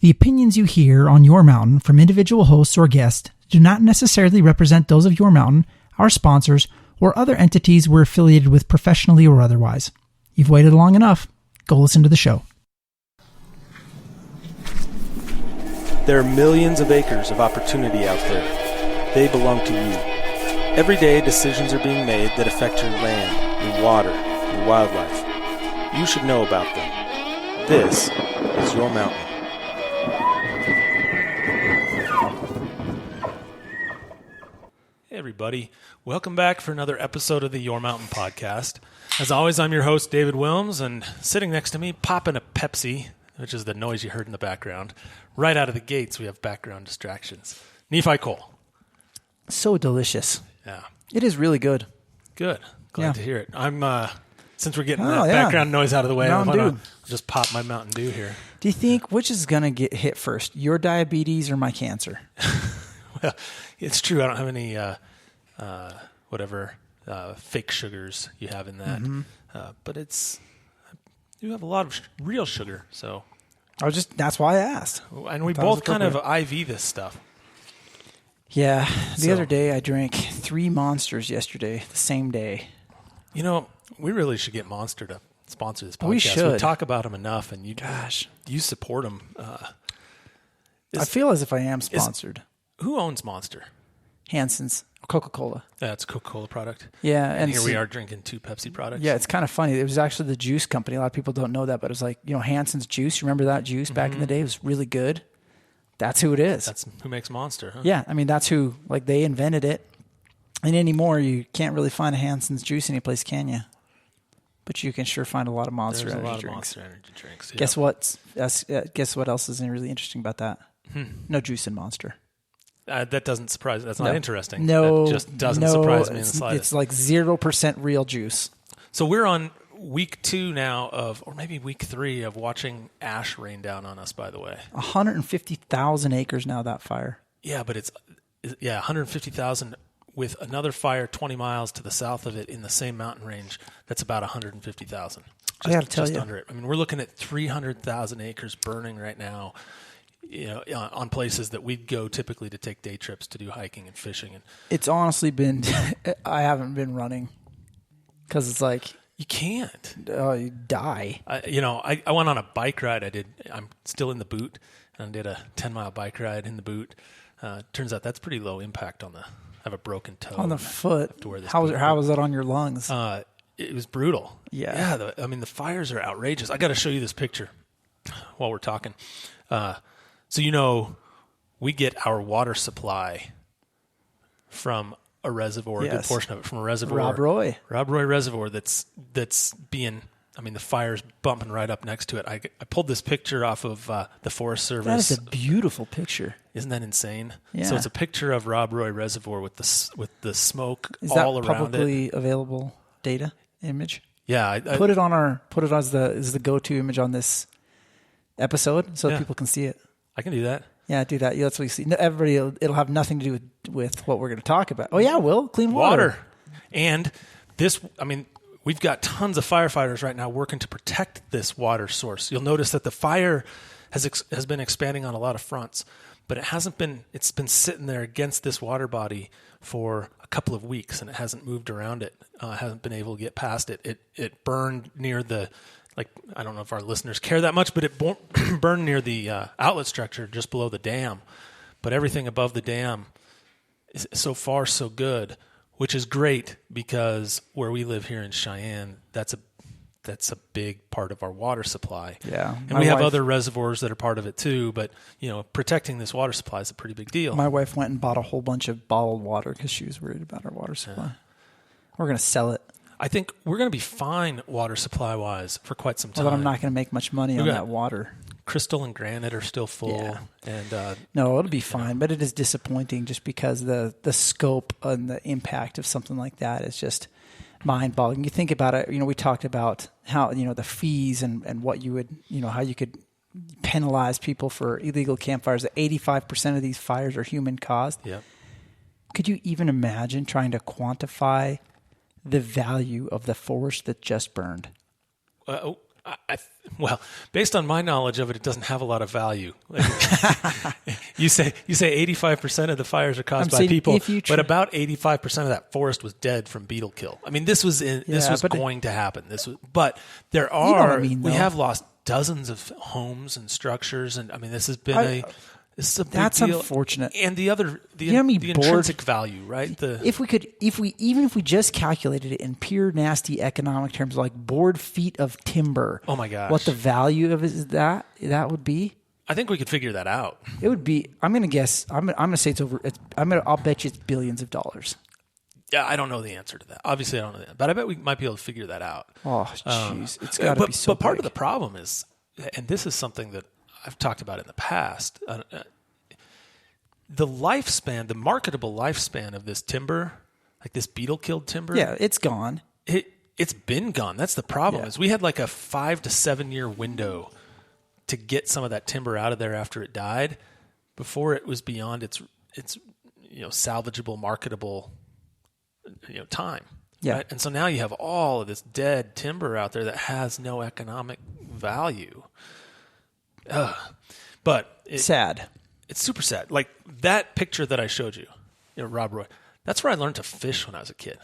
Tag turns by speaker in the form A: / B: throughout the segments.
A: The opinions you hear on Your Mountain from individual hosts or guests do not necessarily represent those of Your Mountain, our sponsors, or other entities we're affiliated with professionally or otherwise. You've waited long enough. Go listen to the show.
B: There are millions of acres of opportunity out there. They belong to you. Every day, decisions are being made that affect your land, your water, your wildlife. You should know about them. This is Your Mountain. Hey everybody, welcome back for another episode of the Your Mountain podcast. As always, I'm your host, David Wilms, and sitting next to me, popping a Pepsi, which is the noise you heard in the background. Right out of the gates, we have background distractions. Nephi Cole.
A: So delicious.
B: Yeah.
A: It is really good.
B: Good. Glad to hear it. I'm, since we're getting background noise out of the way, I'll just pop my Mountain Dew here.
A: Do you think which is going to get hit first, your diabetes or my cancer?
B: Well, it's true. I don't have any fake sugars you have in that, but you have a lot of real sugar. So
A: that's why I asked.
B: And we both kind of IV this stuff.
A: Yeah. The other day I drank 3 Monsters yesterday, the same day.
B: You know, we really should get Monster to sponsor this podcast.
A: We should.
B: We talk about them enough, and you support them.
A: I feel as if I am sponsored.
B: Who owns Monster?
A: Hanson's, Coca-Cola.
B: Yeah, it's a Coca-Cola product.
A: Yeah.
B: And here we are drinking 2 Pepsi products.
A: Yeah, it's kind of funny. It was actually the juice company. A lot of people don't know that, but it was like, Hanson's juice. Remember that juice back in the day? It was really good. That's who it is.
B: That's who makes Monster, huh?
A: Yeah, I mean, that's who, they invented it. And anymore, you can't really find a Hanson's juice anyplace, can you? But you can sure find a lot of Monster Energy drinks.
B: Monster Energy drinks. Yeah.
A: Guess what else is really interesting about that? No juice in Monster.
B: That doesn't surprise me. That's not interesting.
A: No.
B: That just doesn't surprise me in the slightest.
A: It's like 0% real juice.
B: So we're on week 2 now or maybe week 3 of watching ash rain down on us, by the way.
A: 150,000 acres now, that fire.
B: Yeah, but it's 150,000 with another fire 20 miles to the south of it in the same mountain range. That's about 150,000.
A: I got to tell you.
B: Just under it. I mean, we're looking at 300,000 acres burning right now. On places that we'd go typically to take day trips to do hiking and fishing. And
A: it's honestly been, I haven't been running because it's like,
B: you can't.
A: You die.
B: I went on a bike ride. I'm still in the boot, and I did a 10-mile bike ride in the boot. Turns out that's pretty low impact I have a broken toe.
A: On the foot. How was that on your lungs?
B: It was brutal.
A: Yeah.
B: Yeah. The fires are outrageous. I got to show you this picture while we're talking. So, we get our water supply from a reservoir, a good portion of it from a reservoir. Rob Roy Reservoir that's being, the fire's bumping right up next to it. I pulled this picture off of the Forest Service.
A: That is a beautiful picture.
B: Isn't that insane?
A: Yeah.
B: So it's a picture of Rob Roy Reservoir with the smoke
A: all
B: around it.
A: Is that publicly available data image?
B: Yeah. I
A: put it as the go-to image on this episode so people can see it. I
B: can do that.
A: Yeah, do that. That's what you see. It'll have nothing to do with what we're going to talk about. Oh, yeah, clean water.
B: And this, we've got tons of firefighters right now working to protect this water source. You'll notice that the fire has been expanding on a lot of fronts, but it's been sitting there against this water body for a couple of weeks, and it hasn't moved around it, hasn't been able to get past it. It burned near I don't know if our listeners care that much, but it burned near the outlet structure just below the dam. But everything above the dam is so far so good, which is great because where we live here in Cheyenne, that's a big part of our water supply.
A: Yeah.
B: And we have other reservoirs that are part of it too, but protecting this water supply is a pretty big deal.
A: My wife went and bought a whole bunch of bottled water because she was worried about our water supply. Yeah. We're going to sell it.
B: I think we're going to be fine water supply-wise for quite some time.
A: But I'm not going to make much money on that water.
B: Crystal and Granite are still full.
A: Yeah.
B: And
A: no, it'll be fine, but it is disappointing just because the scope and the impact of something like that is just mind-boggling. You think about it, we talked about how, the fees and what you would, how you could penalize people for illegal campfires. 85% of these fires are human-caused.
B: Yep.
A: Could you even imagine trying to quantify the value of the forest that just burned?
B: Well, based on my knowledge of it, it doesn't have a lot of value. You say 85% of the fires are caused by people, but about 85% of that forest was dead from beetle kill. I mean, this was going to happen. But there are,
A: you know what I mean,
B: we have lost dozens of homes and structures, and I mean, this has been this is a big
A: that's
B: deal.
A: Unfortunate.
B: And the intrinsic value, right?
A: If we just calculated it in pure nasty economic terms, like board feet of timber.
B: Oh my gosh!
A: What the value of it is that would be?
B: I think we could figure that out.
A: It would be. I'm going to guess. I'm going to say it's over. I'll bet you it's billions of dollars.
B: Yeah, I don't know the answer to that. Obviously, I don't know that, but I bet we might be able to figure that out.
A: Oh, jeez, it's got to be so.
B: But part of the problem is, and this is something that I've talked about in the past, the lifespan, the marketable lifespan of this timber, like this beetle-killed timber.
A: Yeah, it's gone.
B: It's been gone. That's the problem.
A: Yeah.
B: Is we had like a 5 to 7 year window to get some of that timber out of there after it died, before it was beyond its salvageable, marketable time.
A: Yeah.
B: Right? And so now you have all of this dead timber out there that has no economic value. But
A: sad. It's
B: super sad. Like that picture that I showed you, Rob Roy, that's where I learned to fish when I was a kid.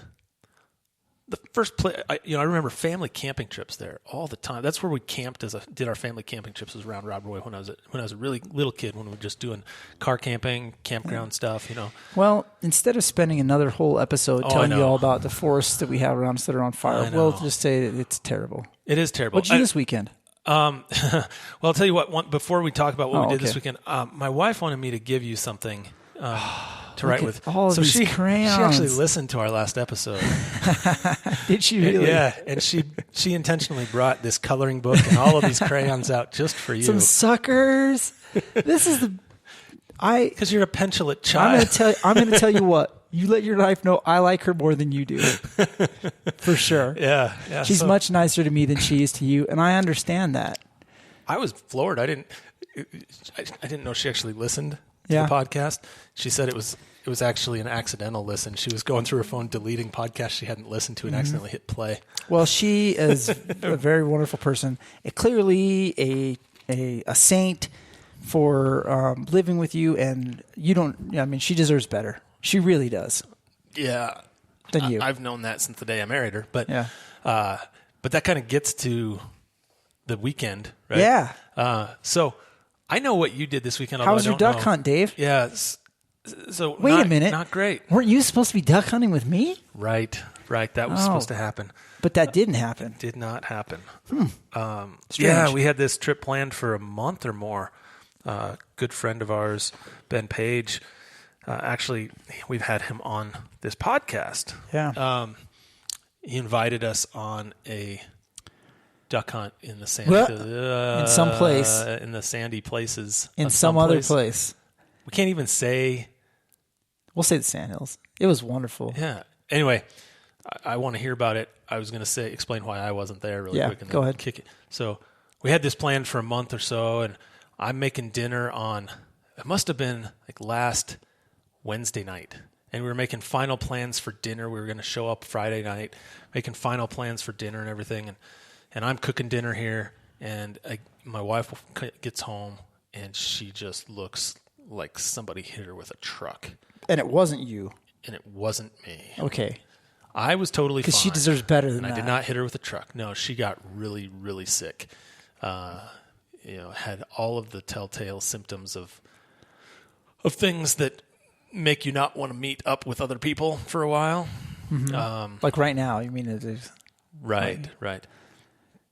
B: The first place, I remember family camping trips there all the time. That's where we camped did our family camping trips, was around Rob Roy when I was a really little kid, when we were just doing car camping, campground stuff,
A: Well, instead of spending another whole episode telling you all about the forests that we have around us that are on fire, we'll just say that it's terrible.
B: It is terrible.
A: What'd you do this weekend?
B: Well, I'll tell you what, before we talk about what we did this weekend, my wife wanted me to give you something to write with.
A: All of these crayons.
B: She actually listened to our last episode.
A: Did she really?
B: Yeah, and she intentionally brought this coloring book and all of these crayons out just for you.
A: Some suckers. This is
B: because you're a petulant child.
A: I'm going to tell you what. You let your wife know I like her more than you do. For sure.
B: Yeah.
A: She's much nicer to me than she is to you, and I understand that.
B: I was floored. I didn't know she actually listened to the podcast. She said it was actually an accidental listen. She was going through her phone deleting podcasts she hadn't listened to and accidentally hit play.
A: Well, she is a very wonderful person. Clearly a saint for living with you, and she deserves better. She really does.
B: Yeah.
A: Than you.
B: I've known that since the day I married her. But but that kind of gets to the weekend, right?
A: Yeah.
B: So I know what you did this weekend.
A: How was your duck hunt, Dave?
B: Yeah. So
A: wait a minute.
B: Not great.
A: Weren't you supposed to be duck hunting with me?
B: Right. That was supposed to happen.
A: But that didn't happen.
B: Did not happen.
A: Strange.
B: We had this trip planned for a month or more. Good friend of ours, Ben Page. Actually, we've had him on this podcast.
A: Yeah.
B: He invited us on a duck hunt in the
A: in some place.
B: In the sandy places.
A: In some other place.
B: We can't even say.
A: We'll say the Sandhills. It was wonderful.
B: Yeah. Anyway, I want to hear about it. I was going to explain why I wasn't there really quick. And
A: go ahead.
B: Kick it. So we had this planned for a month or so, and I'm making dinner on, it must have been like last Wednesday night. And we were making final plans for dinner. We were going to show up Friday night, making final plans for dinner and everything. And I'm cooking dinner here, and my wife gets home, and she just looks like somebody hit her with a truck.
A: And it wasn't you.
B: And it wasn't me.
A: Okay.
B: I was totally fine.
A: Because she deserves better than that.
B: I did not hit her with a truck. No, she got really, really sick. Had all of the telltale symptoms of things that make you not want to meet up with other people for a while.
A: Mm-hmm. Like right now, you mean it is?
B: Right.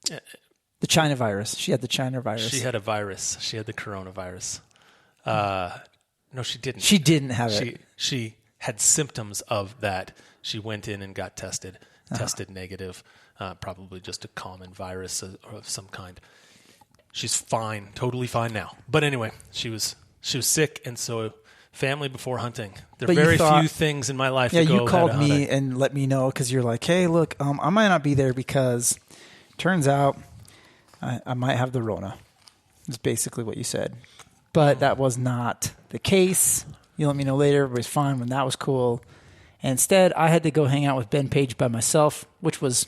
A: The China virus. She had the China virus.
B: She had a virus. She had the coronavirus. No, she didn't.
A: She didn't have it.
B: She had symptoms of that. She went in and got tested negative, probably just a common virus of some kind. She's fine, totally fine now. But anyway, she was sick, and so family before hunting. There are very few things in my life that go
A: you called me and let me know because you're like, hey, look, I might not be there because turns out I might have the Rona. That's basically what you said. But that was not the case. You let me know later. Everybody's fine when that was cool. And instead, I had to go hang out with Ben Page by myself, which was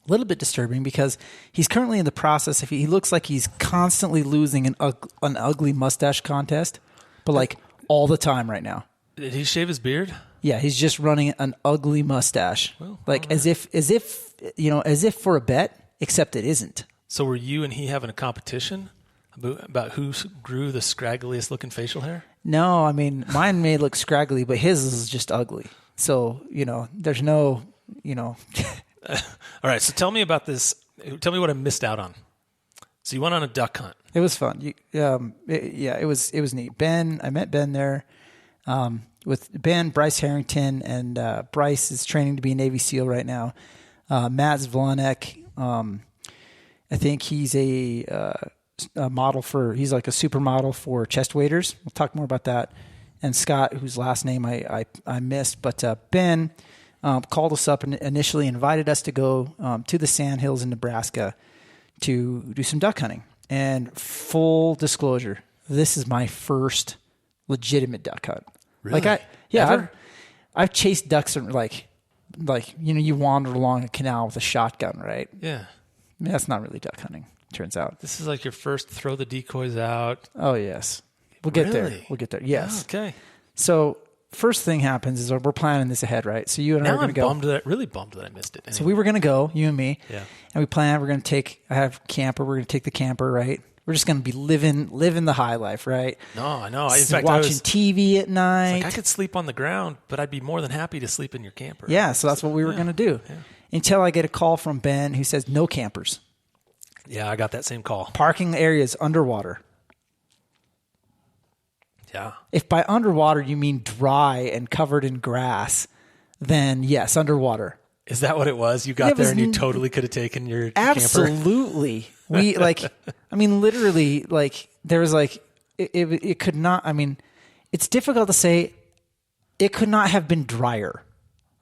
A: a little bit disturbing because he's currently in the process of, he looks like he's constantly losing an ugly mustache contest, but like all the time right now.
B: Did he shave his beard?
A: Yeah, he's just running an ugly mustache,
B: Well,
A: like
B: all right.
A: as if for a bet, except it isn't.
B: So were you and he having a competition about who grew the scraggliest looking facial hair?
A: No, I mean, mine may look scraggly, but his is just ugly. So, there's no,
B: All right. So tell me about this. Tell me what I missed out on. So you went on a duck hunt.
A: it was fun. It was neat. I met Ben there, with Ben, Bryce Harrington, and Bryce is training to be a Navy SEAL right now. Matt Zvolanek, I think he's a model he's like a supermodel for chest waders. We'll talk more about that. And Scott, whose last name I missed, but Ben called us up and initially invited us to go to the Sandhills in Nebraska to do some duck hunting. And full disclosure, this is my first legitimate duck hunt.
B: Really?
A: I've chased ducks and like you wander along a canal with a shotgun, right?
B: Yeah.
A: I mean, that's not really duck hunting, turns out.
B: This is like your first throw the decoys out.
A: Oh yes, we'll get there.
B: Really?
A: We'll get there. Yes.
B: Oh, okay.
A: So first thing happens is we're planning this ahead, right? So you and I are
B: Now
A: going
B: I'm
A: to go.
B: really bummed that I missed it. Anyway.
A: So we were going to go, you and me.
B: Yeah.
A: And we planned. We're going to I have a camper. We're going to take the camper, right? We're just going to be living the high life, right?
B: No, I know. In fact,
A: watching TV at night.
B: I could sleep on the ground, but I'd be more than happy to sleep in your camper.
A: Yeah, so that's what we were going to do.
B: Yeah.
A: Until I get a call from Ben who says no campers.
B: Yeah, I got that same call.
A: Parking areas underwater.
B: Yeah.
A: If by underwater you mean dry and covered in grass, then yes, underwater.
B: Is that what it was? You got there and you totally could have taken your camper?
A: Absolutely. We literally, there was it could not, it's difficult to say it could not have been drier.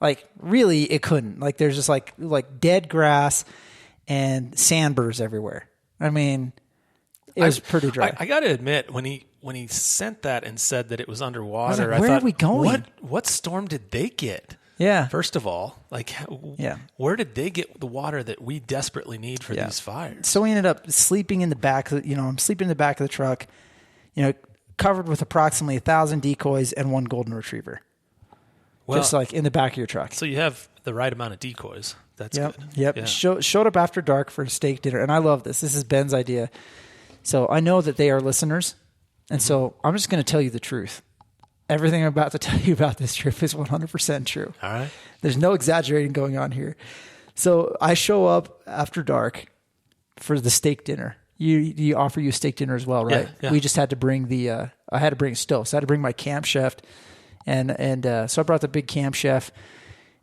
A: Like really it couldn't. Like there's just like dead grass and sandburrs everywhere. It was pretty dry.
B: I got to admit, when he sent that and said that it was underwater,
A: I was like, where are we going?
B: What storm did they get?
A: Yeah.
B: First of all, where did they get the water that we desperately need for these fires?
A: So we ended up sleeping in the back. I'm sleeping in the back of the truck, covered with approximately 1,000 decoys and one golden retriever.
B: Well,
A: just like in the back of your truck.
B: So you have the right amount of decoys. That's
A: good.
B: Yep.
A: Yeah. Showed up after dark for a steak dinner. And I love this. This is Ben's idea. So I know that they are listeners. And so I'm just going to tell you the truth. Everything I'm about to tell you about this trip is 100% true.
B: All right.
A: There's no exaggerating going on here. So I show up after dark for the steak dinner. You offer you a steak dinner as well, right?
B: Yeah.
A: We just had to bring I had to bring a stove. So I had to bring my Camp Chef. And so I brought the big Camp Chef.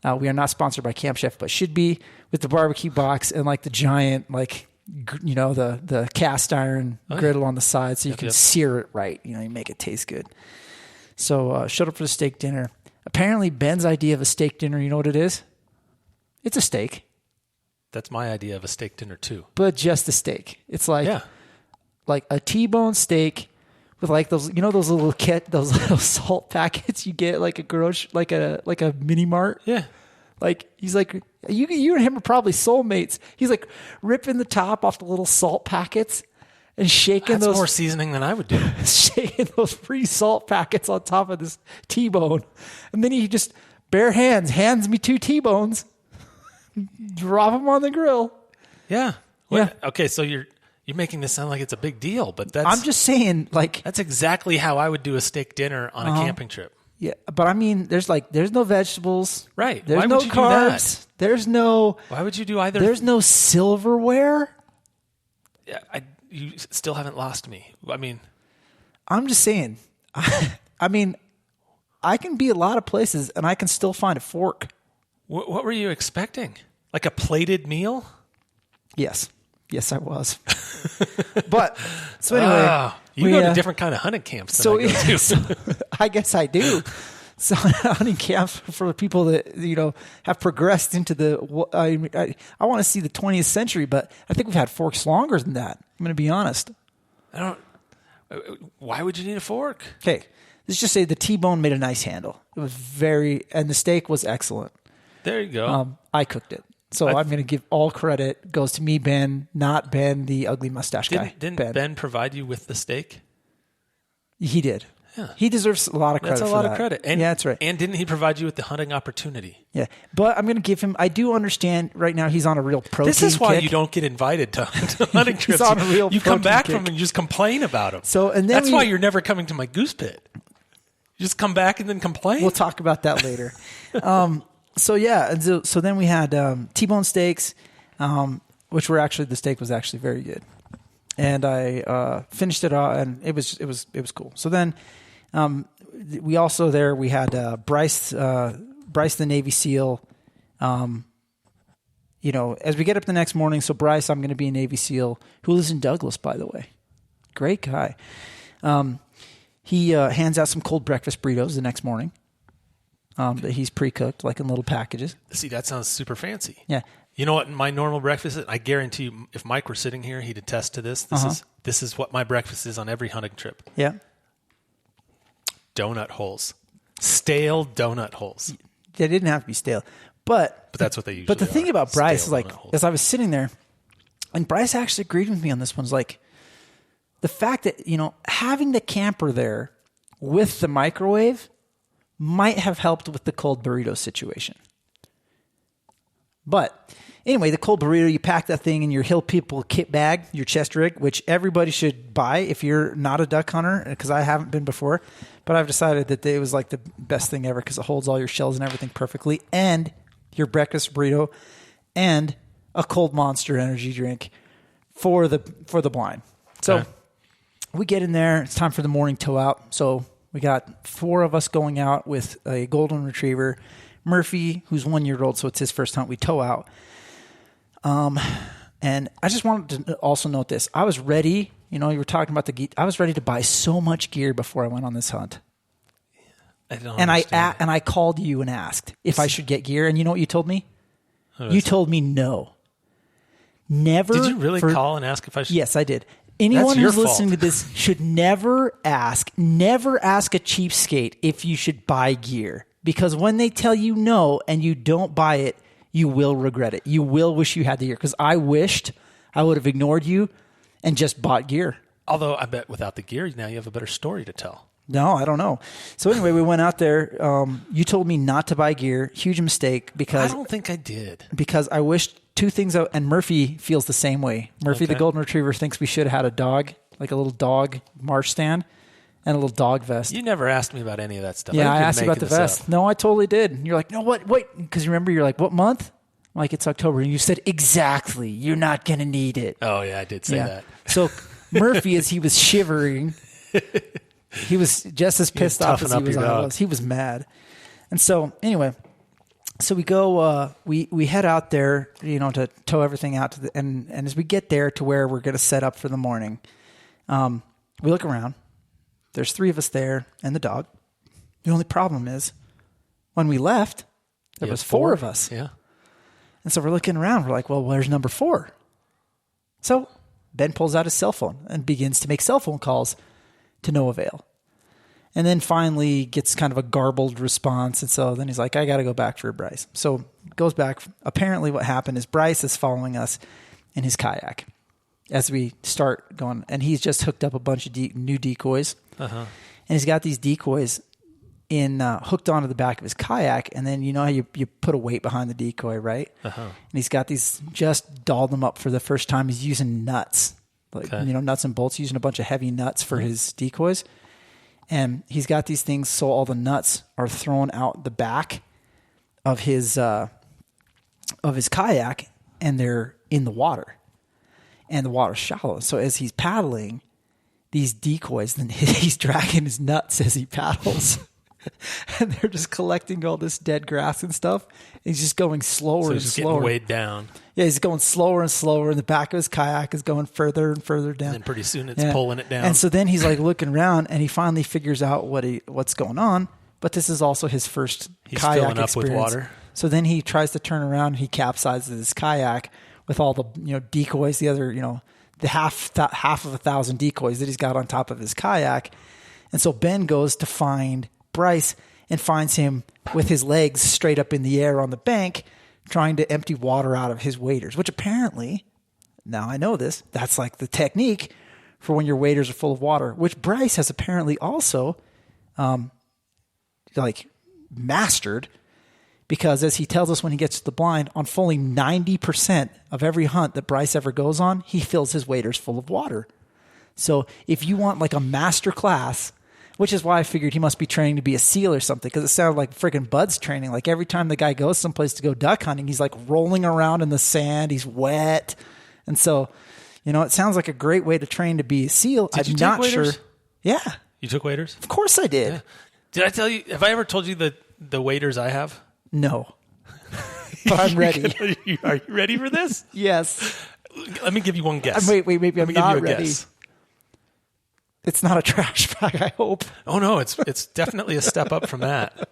A: We are not sponsored by Camp Chef, but should be, with the barbecue box and the giant, the cast iron griddle on the side so you can sear it right. You make it taste good. So showed up for the steak dinner. Apparently Ben's idea of a steak dinner, you know what it is? It's a steak.
B: That's my idea of a steak dinner too.
A: But just a steak. It's like a T-bone steak with those, those little salt packets you get like a mini mart.
B: Yeah.
A: He's like, you and him are probably soulmates. He's like ripping the top off the little salt packets and shaking
B: That's more seasoning than I would do.
A: Shaking those free salt packets on top of this T-bone. And then he just bare hands me 2 T-bones, drop them on the grill.
B: Yeah. Yeah. Okay. So you're making this sound like it's a big deal, but
A: I'm just saying
B: that's exactly how I would do a steak dinner on a camping trip.
A: Yeah. But there's no vegetables.
B: Right.
A: There's
B: Why
A: no
B: would you
A: carbs.
B: do that? Why would you do either?
A: There's no silverware.
B: Yeah. You still haven't lost me.
A: I'm just saying, I can be a lot of places and I can still find a fork.
B: What were you expecting? Like a plated meal?
A: Yes, I was. But so anyway,
B: you go to different kind of hunting camps than I go to.
A: So I guess I do. So hunting camps for the people that have progressed into I want to see the 20th century, but I think we've had forks longer than that. I'm going to be honest.
B: Why would you need a fork?
A: Okay, let's just say the T-bone made a nice handle. It was and the steak was excellent.
B: There you go.
A: I cooked it. So I'm going to give all credit goes to me, Ben, not Ben, the ugly mustache guy.
B: Didn't Ben provide you with the steak?
A: He did.
B: Yeah.
A: He deserves a lot of credit.
B: That's a lot of credit. And,
A: yeah, that's right.
B: And didn't he provide you with the hunting opportunity?
A: Yeah. But I'm going to give him, I do understand right now he's on a real protein
B: This is why
A: kick.
B: you don't get invited to hunting trips.
A: He's on a real
B: you come back
A: kick.
B: from them and you just complain about them.
A: So, and then
B: that's why you're never coming to my goose pit. You just come back and then complain.
A: We'll talk about that later. So yeah, and so then we had T-bone steaks, which were actually, the steak was actually very good, and I finished it all, and it was cool. So then we also we had Bryce the Navy SEAL. As we get up the next morning, so Bryce, I'm going to be a Navy SEAL who lives in Douglas, by the way, great guy. He hands out some cold breakfast burritos the next morning. That he's pre-cooked, like in little packages.
B: See, that sounds super fancy.
A: Yeah.
B: You know what my normal breakfast is? I guarantee you, if Mike were sitting here, he'd attest to this. This is what my breakfast is on every hunting trip.
A: Yeah.
B: Donut holes. Stale donut holes.
A: They didn't have to be stale. But
B: that's what they usually
A: But the thing about Bryce is, like,
B: holes.
A: as I was sitting there, and Bryce actually agreed with me on this one, is like, the fact that, having the camper there with the microwave might have helped with the cold burrito situation. But anyway, the cold burrito, you pack that thing in your Hill People kit bag, your chest rig, which everybody should buy if you're not a duck hunter, because I haven't been before. But I've decided that it was like the best thing ever because it holds all your shells and everything perfectly, and your breakfast burrito, and a cold Monster energy drink for the blind. So we get in there. It's time for the morning tow out. So we got 4 of us going out with a golden retriever. Murphy, who's 1 year old, so it's his first hunt, we tow out. And I just wanted to also note this. I was ready, you were talking about the gear. I was ready to buy so much gear before I went on this hunt. And I called you and asked if I should get gear. And you know what you told me? You told me no. Never.
B: Did you really call and ask if I should?
A: Yes, I did. Anyone who's listening to this should never ask a cheapskate if you should buy gear. Because when they tell you no and you don't buy it, you will regret it. You will wish you had the gear. Because I wished I would have ignored you and just bought gear.
B: Although I bet without the gear, now you have a better story to tell.
A: No, I don't know. So anyway, we went out there. You told me not to buy gear. Huge mistake because
B: I don't think I did.
A: Because I wished 2 things out, and Murphy feels the same way. Murphy, the golden retriever, thinks we should have had a dog, like a little dog marsh stand, and a little dog vest.
B: You never asked me about any of that stuff.
A: Yeah, I asked you about the vest.
B: Up.
A: No, I totally did. And you're like, no, what? Wait, because you remember, you're like, what month? I'm like, it's October. And you said, exactly. You're not going to need it.
B: Oh, yeah, I did say that.
A: So Murphy, as he was shivering, he was just as pissed off as I was. He was mad. And so anyway, so we go, we head out there, to tow everything out to and as we get there to where we're going to set up for the morning, we look around. There's 3 of us there and the dog. The only problem is when we left, there was 4 of us.
B: Yeah.
A: And so we're looking around. We're like, well, where's number 4? So Ben pulls out his cell phone and begins to make cell phone calls to no avail. And then finally gets kind of a garbled response. And so then he's like, I got to go back for Bryce. So goes back. Apparently what happened is Bryce is following us in his kayak as we start going. And he's just hooked up a bunch of new decoys. And he's got these decoys hooked onto the back of his kayak. And then you know how you put a weight behind the decoy, right? And he's got these, just dolled them up for the first time. He's using nuts, nuts and bolts, using a bunch of heavy nuts for his decoys. And he's got these things so all the nuts are thrown out the back of his kayak, and they're in the water. And the water's shallow. So as he's paddling these decoys, then he's dragging his nuts as he paddles. And they're just collecting all this dead grass and stuff. He's just going slower and slower.
B: Getting weighed down.
A: Yeah, he's going slower and slower, and the back of his kayak is going further and further down.
B: And then pretty soon it's pulling it down.
A: And so then he's like looking around, and he finally figures out what's going on. But this is also his first kayak
B: filling up
A: experience.
B: with water.
A: So then he tries to turn around, and he capsizes his kayak with all the decoys, the other the half of 1,000 decoys that he's got on top of his kayak. And so Ben goes to find Bryce and finds him with his legs straight up in the air on the bank, trying to empty water out of his waders, which apparently, now I know this, that's like the technique for when your waders are full of water, which Bryce has apparently also mastered, because as he tells us when he gets to the blind, on fully 90% of every hunt that Bryce ever goes on, he fills his waders full of water. So if you want like a master class, which is why I figured he must be training to be a SEAL or something, because it sounded like freaking Bud's training. Like every time the guy goes someplace to go duck hunting, he's like rolling around in the sand. He's wet. And so, it sounds like a great way to train to be a SEAL.
B: Did you take waders?
A: Sure. Yeah.
B: You took waders?
A: Of course I did.
B: Yeah. Did I tell you, have I ever told you the waders I have?
A: No. But I'm ready.
B: Are you ready for this?
A: Yes.
B: Let me give you one guess.
A: Wait, maybe I'm not ready.
B: Guess.
A: It's not a trash bag, I hope.
B: Oh, no, it's definitely a step up from that.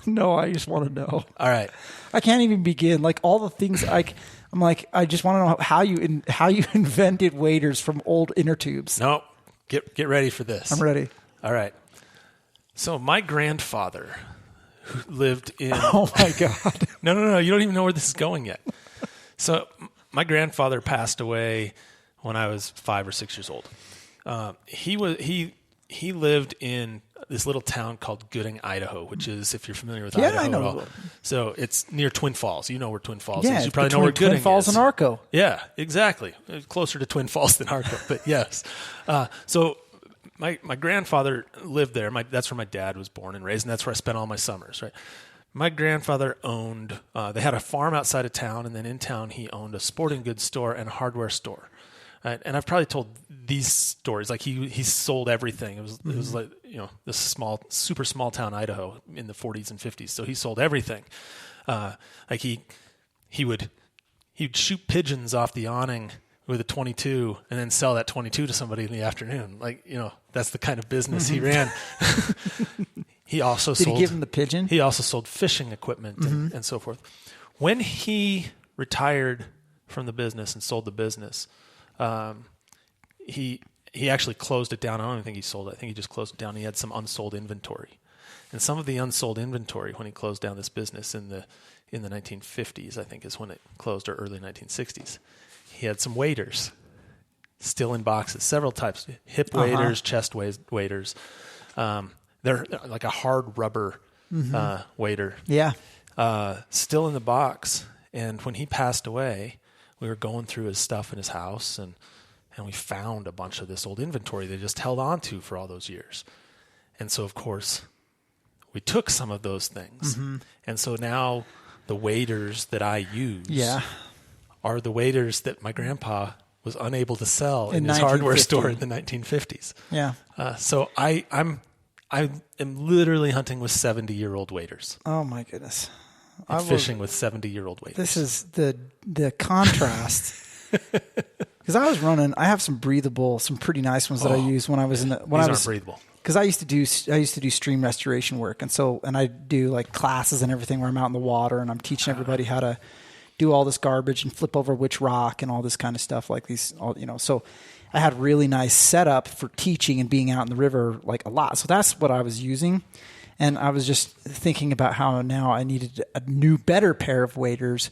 A: No, I just want to know.
B: All right.
A: I can't even begin. Like all the things I just want to know how you invented waders from old inner tubes.
B: No, get ready for this.
A: I'm ready.
B: All right. So my grandfather who lived in...
A: Oh, my God.
B: No. You don't even know where this is going yet. So my grandfather passed away when I was 5 or 6 years old. He lived in this little town called Gooding, Idaho, which is, if you're familiar with Idaho
A: I know.
B: at all. So it's near Twin Falls. You know where Twin Falls is. You probably know
A: between
B: where Gooding
A: Twin Falls
B: is.
A: and Arco.
B: Yeah, exactly. Closer to Twin Falls than Arco, but yes. So my grandfather lived there. That's where my dad was born and raised, and that's where I spent all my summers, right? My grandfather owned, they had a farm outside of town, and then in town he owned a sporting goods store and a hardware store. Right? And I've probably told these stories. Like he sold everything. It was like, this super small town Idaho in the 40s and 50s. So he sold everything. Like he'd shoot pigeons off the awning with a 22 and then sell that 22 to somebody in the afternoon. Like, that's the kind of business he ran. He also
A: Did he give him the pigeon?
B: He also sold fishing equipment and so forth. When he retired from the business and sold the business, he actually closed it down. I don't even think he sold it. I think he just closed it down. He had some unsold inventory, and some of the unsold inventory when he closed down this business in the 1950s, I think is when it closed, or early 1960s. He had some waders still in boxes, several types: hip waders, chest waders. They're like a hard rubber wader.
A: Yeah,
B: still in the box. And when he passed away, we were going through his stuff in his house, and we found a bunch of this old inventory they just held on to for all those years. And so, of course, we took some of those things. And so now the waders that I use are the waders that my grandpa was unable to sell in his hardware store in the 1950s.
A: Yeah.
B: So I am literally hunting with 70-year-old waders.
A: Oh, my goodness.
B: And fishing with 70-year-old waders.
A: This is the contrast. Because I have some breathable, some pretty nice ones that I used when I was
B: these aren't breathable.
A: Because I used to do stream restoration work, and I do like classes and everything where I'm out in the water and I'm teaching everybody how to do all this garbage and flip over which rock and all this kind of stuff like these. So I had really nice setup for teaching and being out in the river like a lot. So that's what I was using. And I was just thinking about how now I needed a new, better pair of waders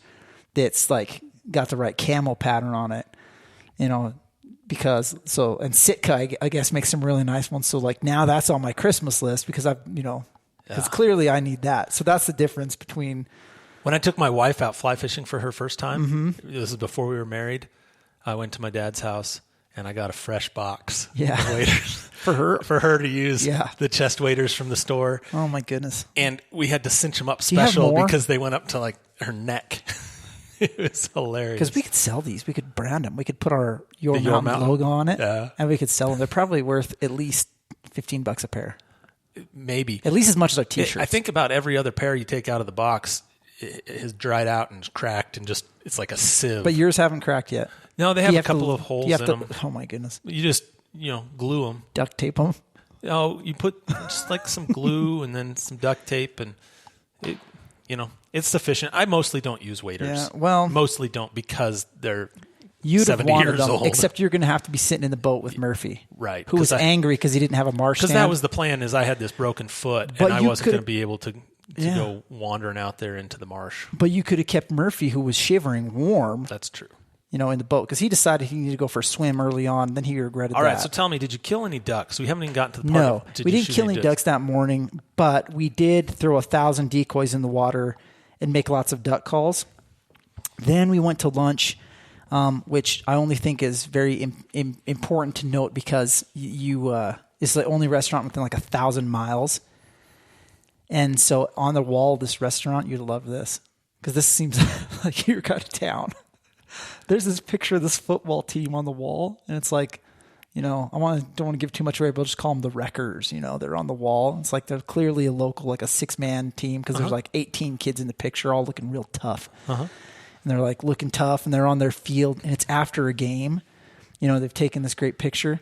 A: that's like got the right camel pattern on it, because and Sitka, I guess, makes some really nice ones. So like now that's on my Christmas list because because clearly I need that. So that's the difference between.
B: When I took my wife out fly fishing for her first time, this is before we were married, I went to my dad's house and I got a fresh box of waders
A: for her
B: to use the chest waders from the store.
A: Oh my goodess.
B: And we had to cinch them up special because they went up to like her neck. It was hilarious.
A: Because we could sell these. We could brand them. We could put our Your Mountain logo on it and we could sell them. They're probably worth at least $15 a pair.
B: Maybe.
A: At least as much as our t-shirts.
B: I think about every other pair you take out of the box is dried out and cracked and just, it's like a sieve.
A: But yours haven't cracked yet.
B: No, they have a couple of holes in them.
A: Oh my goodness.
B: You just, glue them.
A: Duct tape them.
B: You put just like some glue and then some duct tape and it, it's sufficient. I mostly don't use waders.
A: Yeah, well.
B: Mostly don't because they're
A: You'd
B: 70
A: have wanted
B: years
A: them,
B: old.
A: Except you're going to have to be sitting in the boat with Murphy.
B: Right.
A: Who was angry because he didn't have a marsh stand.
B: Because that was the plan is I had this broken foot and I wasn't going to be able to to go wandering out there into the marsh.
A: But you could have kept Murphy, who was shivering, warm.
B: That's true.
A: In the boat, because he decided he needed to go for a swim early on. Then he regretted that.
B: All right, so tell me, did you kill any ducks? We haven't even gotten to the part.
A: No, we didn't kill any ducks that morning, but we did throw 1,000 decoys in the water and make lots of duck calls. Then we went to lunch, which I only think is very important to note because it's the only restaurant within like 1,000 miles. And so on the wall of this restaurant, you'd love this because this seems like you're out of town. There's this picture of this football team on the wall, and it's like, don't want to give too much away, but I'll just call them the Wreckers. They're on the wall. It's like they're clearly a local, like a 6-man team because there's like 18 kids in the picture, all looking real tough. And they're like looking tough, and they're on their field, and it's after a game. They've taken this great picture,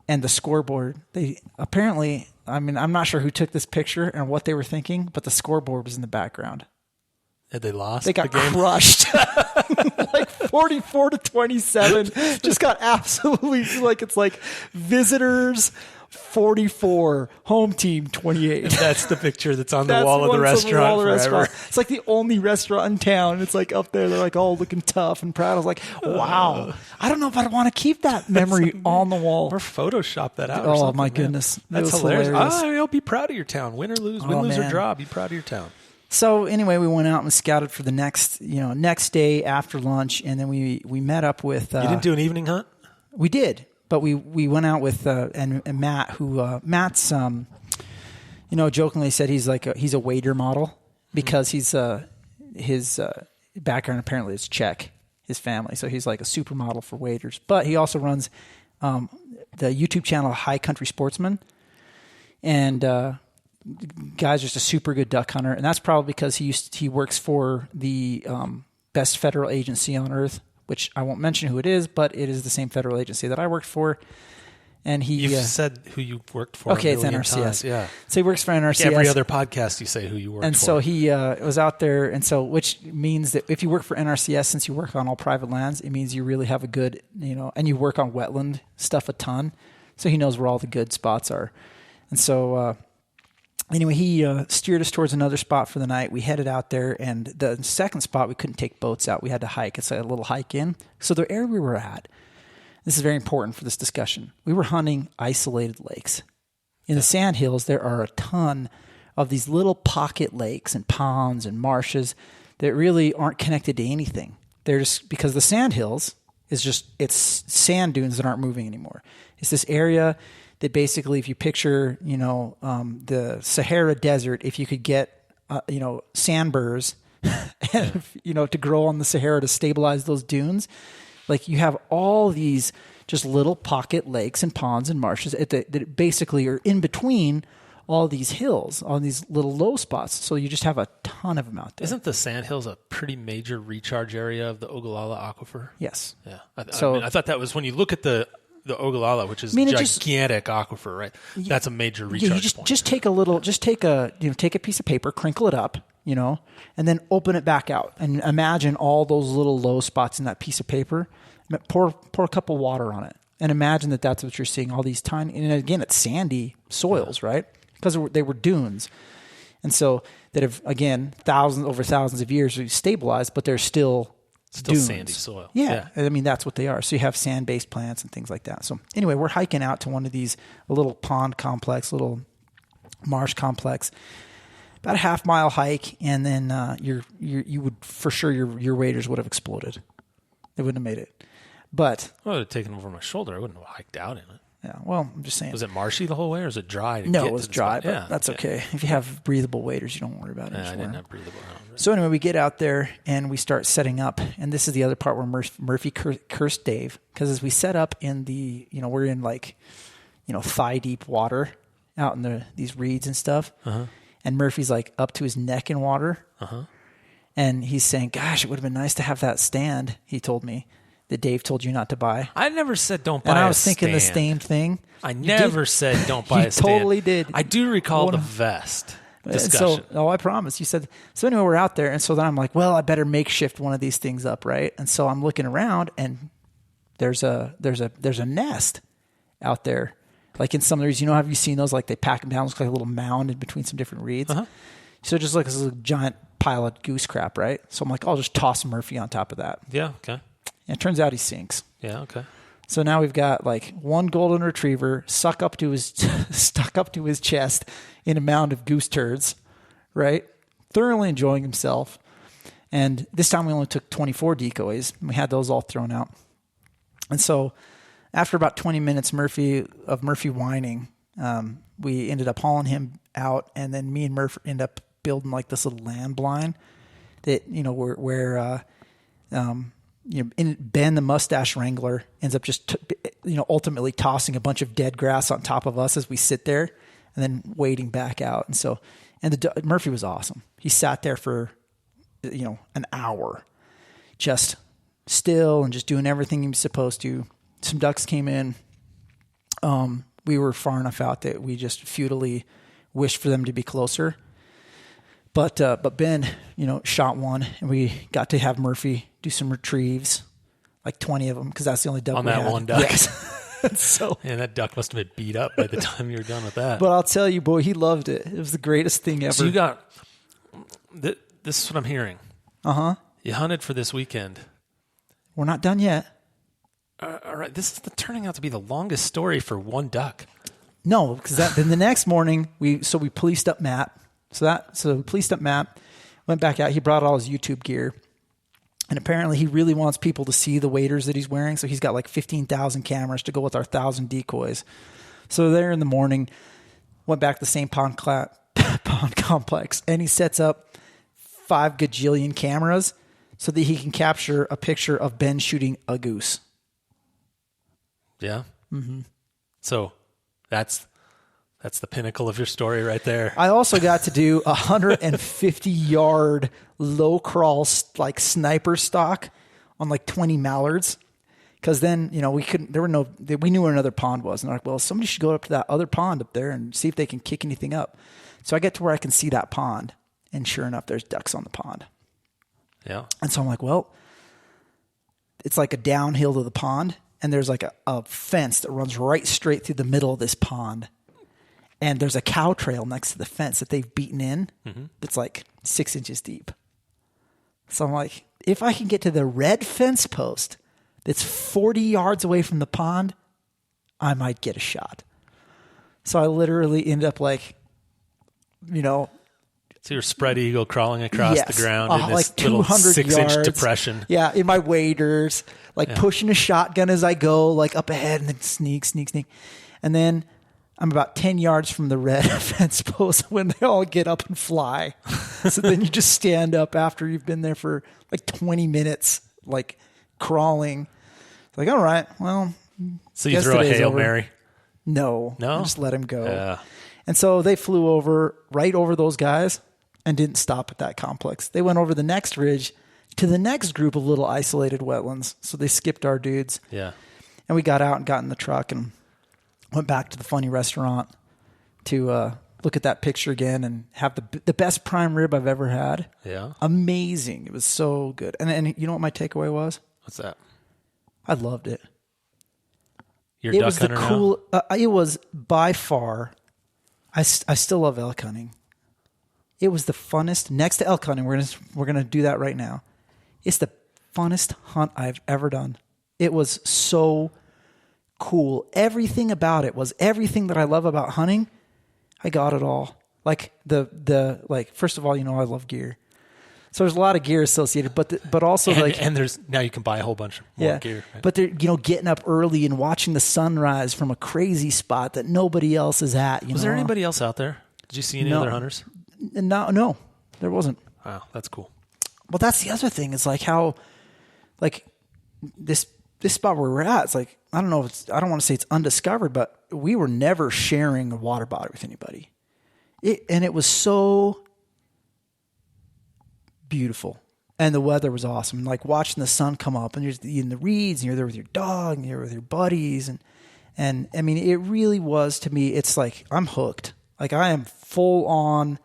A: and the scoreboard. They apparently, I'm not sure who took this picture and what they were thinking, but the scoreboard was in the background.
B: Had they lost?
A: They got
B: the game?
A: crushed. Like 44-27. Just got absolutely it's like visitors 44, home team 28.
B: And that's the picture that's on the wall of the restaurant forever.
A: It's like the only restaurant in town. It's like up there. They're like all looking tough and proud. I was like, wow. I don't know if I'd want to keep that memory on the wall.
B: Or Photoshop that out.
A: Oh, my goodness.
B: That's hilarious. You'll be proud of your town. Win or lose, lose or draw. Be proud of your town.
A: So anyway, we went out and scouted for the next day after lunch, and then we met up with.
B: You didn't do an evening hunt? We
A: did, but we went out with and Matt, who Matt's jokingly said he's a waiter model because his background apparently is Czech, his family, so he's like a supermodel for waiters. But he also runs the YouTube channel High Country Sportsman, and. Guy's just a super good duck hunter, and that's probably because he works for the best federal agency on earth, which I won't mention who it is, but it is the same federal agency that I worked for. And you've
B: said who you worked for.
A: Okay, it's NRCS.
B: Times. Yeah,
A: so he works for NRCS.
B: Yeah, every other podcast you say who you worked for.
A: And so he was out there, and so which means that if you work for NRCS, since you work on all private lands, it means you really have a good, and you work on wetland stuff a ton. So he knows where all the good spots are, and so. Anyway, he steered us towards another spot for the night. We headed out there, and the second spot, we couldn't take boats out. We had to hike. It's like a little hike in. So the area we were at, this is very important for this discussion. We were hunting isolated lakes. In the sandhills, there are a ton of these little pocket lakes and ponds and marshes that really aren't connected to anything. They're just because the sandhills it's sand dunes that aren't moving anymore. It's this area that basically, if you picture, the Sahara Desert, if you could get, sandburrs, and, to grow on the Sahara to stabilize those dunes, like you have all these just little pocket lakes and ponds and marshes that basically are in between all these hills, all these little low spots. So you just have a ton of them out there.
B: Isn't the Sandhills a pretty major recharge area of the Ogallala Aquifer?
A: Yes.
B: Yeah. I thought that was when you look at the Ogallala, which is gigantic aquifer, right? That's a major recharge point.
A: Just take a piece of paper, crinkle it up, and then open it back out, and imagine all those little low spots in that piece of paper. Pour a cup of water on it, and imagine that's what you're seeing. All these tiny, and again, it's sandy soils, right? Because they were dunes, and so that have again over thousands of years stabilized, but they're still dunes.
B: Sandy soil.
A: Yeah. I mean, that's what they are. So you have sand-based plants and things like that. So anyway, we're hiking out to one of these, a little pond complex, little marsh complex, about a half-mile hike, and then you would, for sure, your waders would have exploded. They wouldn't have made it. But
B: I would have taken them over my shoulder. I wouldn't have hiked out in it.
A: Yeah, well, I'm just saying.
B: Was it marshy the whole way, or was it dry?
A: No, it was dry, but that's okay. If you have breathable waders, you don't worry about it.
B: I didn't have breathable.
A: So anyway, we get out there, and we start setting up. And this is the other part where Murphy cursed Dave, because as we set up in the, we're in thigh-deep water out in these reeds and stuff. Uh-huh. And Murphy's like up to his neck in water. Uh-huh. And he's saying, gosh, it would have been nice to have that stand, he told me, that Dave told you not to buy.
B: I never said don't buy a stand.
A: And I was thinking the same thing.
B: I never said don't buy a stand.
A: You totally did.
B: I do recall the vest discussion.
A: I promise. You said, so anyway, we're out there. And so then I'm like, well, I better makeshift one of these things up, right? And so I'm looking around, and there's a nest out there. Like in some of these, have you seen those? Like they pack them down, looks like a little mound in between some different reeds. Uh-huh. So just like this little giant pile of goose crap, right? So I'm like, I'll just toss Murphy on top of that.
B: Yeah. Okay.
A: And it turns out he sinks.
B: Yeah. Okay.
A: So now we've got like one golden retriever stuck up to his chest in a mound of goose turds, right? Thoroughly enjoying himself. And this time we only took 24 decoys. We had those all thrown out. And so after about 20 minutes Murphy whining, we ended up hauling him out, and then me and Murph ended up building like this little land blind that, where Ben the mustache wrangler ends up just ultimately tossing a bunch of dead grass on top of us as we sit there, and then wading back out. And Murphy was awesome. He sat there for an hour, just still and just doing everything he was supposed to. Some ducks came in. We were far enough out that we just futilely wished for them to be closer. But Ben, shot one, and we got to have Murphy do some retrieves, like 20 of them, because that's the only duck
B: on
A: we
B: that
A: had.
B: one duck.
A: Yes. So,
B: and that duck must have been beat up by the time you were done with that.
A: But I'll tell you, boy, he loved it. It was the greatest thing ever.
B: So you got this is what I'm hearing. You hunted for this weekend.
A: We're not done yet.
B: All right, this is turning out to be the longest story for one duck.
A: No, because then the next morning we policed up Matt. So we policed up Matt, went back out. He brought all his YouTube gear, and apparently he really wants people to see the waders that he's wearing. So he's got like 15,000 cameras to go with our 1,000 decoys. So there in the morning, went back to the same pond complex, and he sets up 5 gajillion cameras so that he can capture a picture of Ben shooting a goose.
B: Yeah. Mm-hmm. So that's the pinnacle of your story right there.
A: I also got to do 150-yard low crawl like sniper stock on like 20 mallards. Because then, we knew where another pond was. And I'm like, well, somebody should go up to that other pond up there and see if they can kick anything up. So I get to where I can see that pond. And sure enough, there's ducks on the pond.
B: Yeah.
A: And so I'm like, well, it's like a downhill to the pond. And there's like a fence that runs right straight through the middle of this pond. And there's a cow trail next to the fence that they've beaten in. Mm-hmm. That's like 6 inches deep. So I'm like, if I can get to the red fence post that's 40 yards away from the pond, I might get a shot. So I literally end up like,
B: So you're spread eagle crawling across the ground in this
A: like
B: little
A: 200
B: 6-inch
A: yards.
B: depression.
A: Yeah, in my waders, pushing a shotgun as I go, like up ahead, and then sneak. And then I'm about 10 yards from the red fence post when they all get up and fly. So then you just stand up after you've been there for like 20 minutes, like crawling. It's like, all right, well.
B: So you throw a Hail
A: over.
B: Mary?
A: No.
B: I
A: just let him go.
B: Yeah.
A: And so they flew right over those guys and didn't stop at that complex. They went over the next ridge to the next group of little isolated wetlands. So they skipped our dudes.
B: Yeah.
A: And we got out and got in the truck and went back to the funny restaurant to look at that picture again and have the best prime rib I've ever had.
B: Yeah.
A: Amazing. It was so good. And you know what my takeaway was?
B: What's that?
A: I loved it.
B: You're a duck hunter now?
A: It was by far, I still love elk hunting. It was the funnest. Next to elk hunting, we're gonna do that right now. It's the funnest hunt I've ever done. It was so cool. Everything about it was everything that I love about hunting. I got it all. Like first of all, I love gear. So there's a lot of gear associated, but also
B: and there's now you can buy a whole bunch more gear. Right?
A: But they're getting up early and watching the sunrise from a crazy spot that nobody else is at.
B: Was there anybody else out there? Did you see any other hunters?
A: No, there wasn't.
B: Wow, that's cool.
A: Well, that's the other thing. It's like how, like this spot where we're at. It's like I don't want to say it's undiscovered, but we were never sharing a water body with anybody. It was so beautiful, and the weather was awesome. Like watching the sun come up, and you're in the reeds, and you're there with your dog, and you're with your buddies, and I mean, it really was to me. It's like I'm hooked. Like I am full on.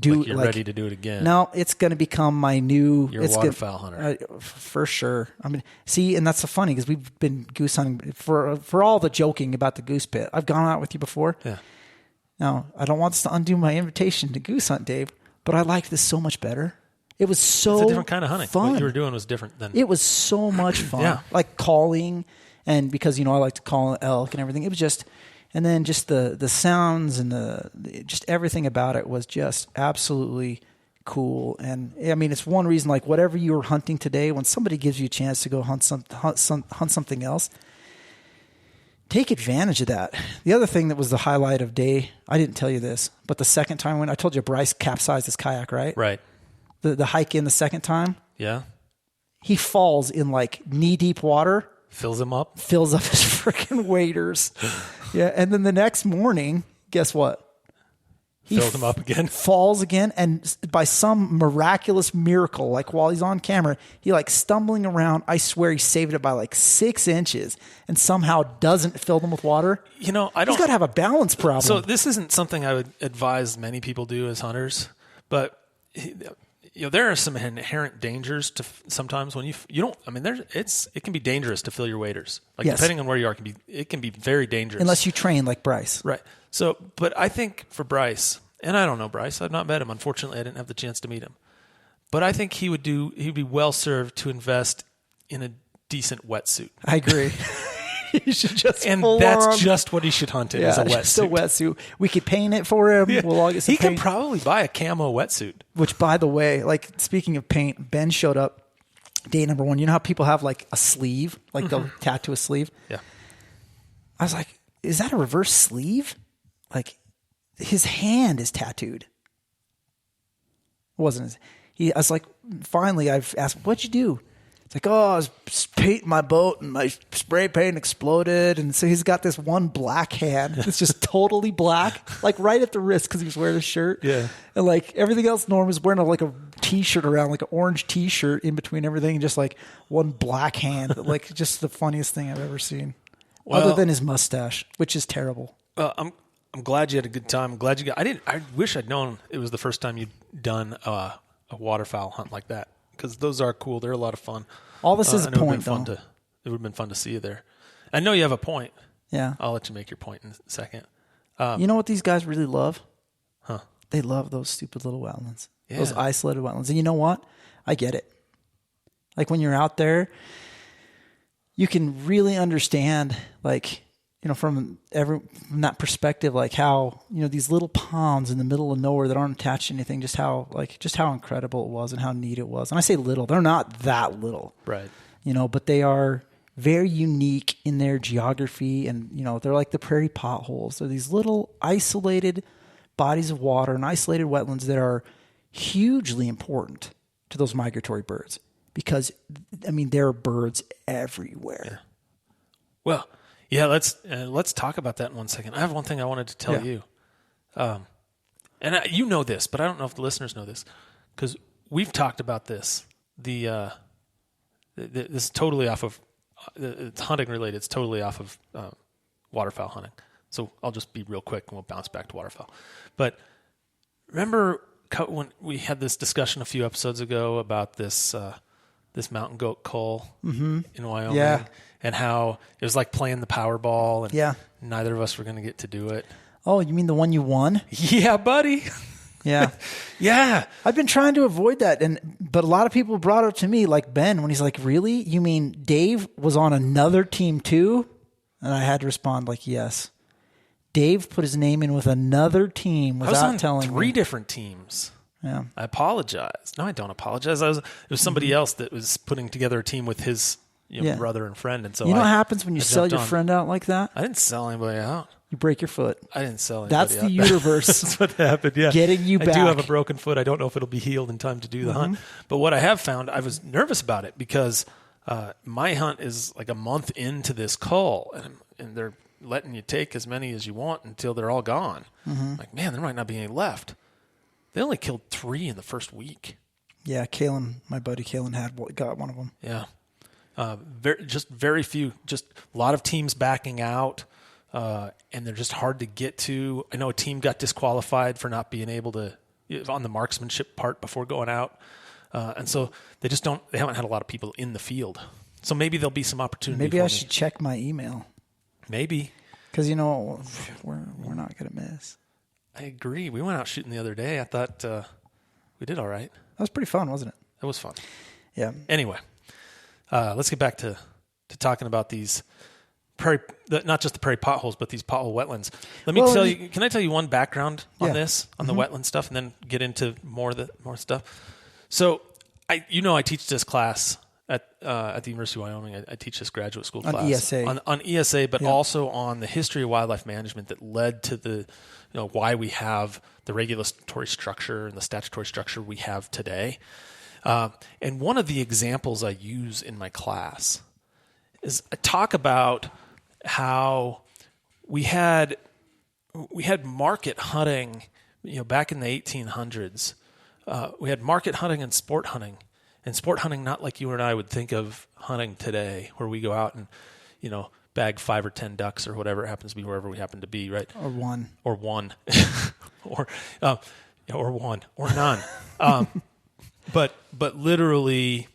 B: You're ready to do it again.
A: No, it's going to become my new.
B: You're a waterfowl hunter
A: for sure. I mean, see, and that's so funny because we've been goose hunting for all the joking about the goose pit. I've gone out with you before.
B: Yeah.
A: Now I don't want this to undo my invitation to goose hunt, Dave. but I liked this so much better. It was so
B: It's a different kind of hunting.
A: fun.
B: What you were doing was different than...
A: It was so much fun.
B: Yeah.
A: Like calling, and because, I like to call elk and everything. It was just, and then just the sounds and just everything about it was just absolutely cool. And I mean, it's one reason, like whatever you were hunting today, when somebody gives you a chance to go hunt something else, take advantage of that. The other thing that was the highlight of day, I didn't tell you this, but the second time when I told you Bryce capsized his kayak, right?
B: Right.
A: The hike in the second time,
B: Yeah.
A: he falls in like knee deep water,
B: Fills him up.
A: fills up his freaking waders. Yeah. And then the next morning, guess what? He
B: Fills him up again.
A: falls again. And by some miraculous miracle, like while he's on camera, he like stumbling around. I swear he saved it by like 6 inches and somehow doesn't fill them with water.
B: I don't...
A: He's got to have a balance problem.
B: So this isn't something I would advise many people do as hunters, but there are some inherent dangers to sometimes when you don't. I mean, it can be dangerous to fill your waders. Like
A: Yes.
B: depending on where you are, it can be very dangerous
A: Unless you train like Bryce.
B: right. So, but I think for Bryce, and I don't know Bryce, I've not met him. Unfortunately, I didn't have the chance to meet him. But I think he'd be well served to invest in a decent wetsuit.
A: I agree. You should just
B: And
A: full
B: that's
A: on.
B: just what he should hunt in, is a
A: just a
B: wetsuit.
A: wetsuit. We could paint it for him.
B: Yeah.
A: We'll all get some
B: He could
A: paint.
B: probably buy a camo wetsuit.
A: Which, by the way, like speaking of paint, Ben showed up day number 1. You know how people have like a sleeve, like they'll tattoo a sleeve.
B: Yeah.
A: I was like, is that a reverse sleeve? Like his hand is tattooed. It wasn't his. I was like, finally, I've asked, what'd you do? It's like, I was painting my boat and my spray paint exploded. And so he's got this one black hand. It's just totally black, like right at the wrist because he was wearing a shirt.
B: Yeah.
A: And like everything else, Norm is wearing like a t-shirt around, like an orange t-shirt in between everything. And just like one black hand, like just the funniest thing I've ever seen.
B: Well,
A: other than his mustache, which is terrible.
B: I'm glad you had a good time. I'm glad you got. I wish I'd known it was the first time you'd done a waterfowl hunt like that, because those are cool. They're a lot of fun.
A: All this is a point, though.
B: It would have been fun to see you there. I know you have a point.
A: Yeah.
B: I'll let you make your point in a second.
A: You know what these guys really love?
B: Huh?
A: They love those stupid little wetlands.
B: Yeah.
A: Those isolated wetlands. And you know what? I get it. Like when you're out there, you can really understand, like, from that perspective, like how, these little ponds in the middle of nowhere that aren't attached to anything, just how incredible it was and how neat it was. And I say little, they're not that little,
B: Right.
A: But they are very unique in their geography. And, they're like the prairie potholes. They're these little isolated bodies of water and isolated wetlands that are hugely important to those migratory birds because, there are birds everywhere.
B: Yeah. Well, yeah, let's talk about that in 1 second. I have one thing I wanted to tell you. And you know this, but I don't know if the listeners know this, because we've talked about this. This is totally off of it's hunting related. It's totally off of waterfowl hunting. So I'll just be real quick and we'll bounce back to waterfowl. But remember when we had this discussion a few episodes ago about this mountain goat cull in Wyoming?
A: Yeah.
B: And how it was like playing the Powerball, and neither of us were going to get to do it.
A: Oh, you mean the one you won?
B: Yeah, buddy.
A: Yeah.
B: Yeah.
A: I've been trying to avoid that, but a lot of people brought it up to me, like Ben, when he's like, really? You mean Dave was on another team too? And I had to respond like, yes. Dave put his name in with another team without telling me.
B: 3 different teams.
A: Yeah.
B: I apologize. No, I don't apologize. It was somebody else that was putting together a team with his brother and friend. And so
A: you know what happens when you sell your friend out like that?
B: I didn't sell anybody out.
A: You break your foot.
B: I didn't sell anybody out.
A: That's the universe.
B: That's what happened, yeah.
A: Getting you back.
B: I do have a broken foot. I don't know if it'll be healed in time to do the hunt. But what I have found, I was nervous about it because my hunt is like a month into this cull, and they're letting you take as many as you want until they're all gone. Like, man, there might not be any left. They only killed 3 in the first week.
A: Yeah, Kalen, my buddy Kalen got one of them.
B: Yeah. Very few, just a lot of teams backing out, and they're just hard to get to. I know a team got disqualified for not being able to, on the marksmanship part before going out. And so they haven't had a lot of people in the field. So maybe there'll be some opportunity.
A: Maybe I should check my email.
B: Maybe.
A: Because, we're not going to miss.
B: I agree. We went out shooting the other day. I thought We did all right.
A: That was pretty fun, wasn't it?
B: That was fun.
A: Yeah.
B: Anyway, let's get back to talking about these not just the prairie potholes, but these pothole wetlands. Let me tell you. Can I tell you one background on this, on the wetland stuff, and then get into more stuff? So, I teach this class at the University of Wyoming. I teach this graduate school class on ESA, but also on the history of wildlife management that led to the why we have the regulatory structure and the statutory structure we have today. And one of the examples I use in my class is I talk about how we had market hunting, back in the 1800s. We had market hunting and sport hunting not like you and I would think of hunting today, where we go out and, bag 5 or 10 ducks or whatever it happens to be, wherever we happen to be, right?
A: Or one,
B: or one, or none. But literally,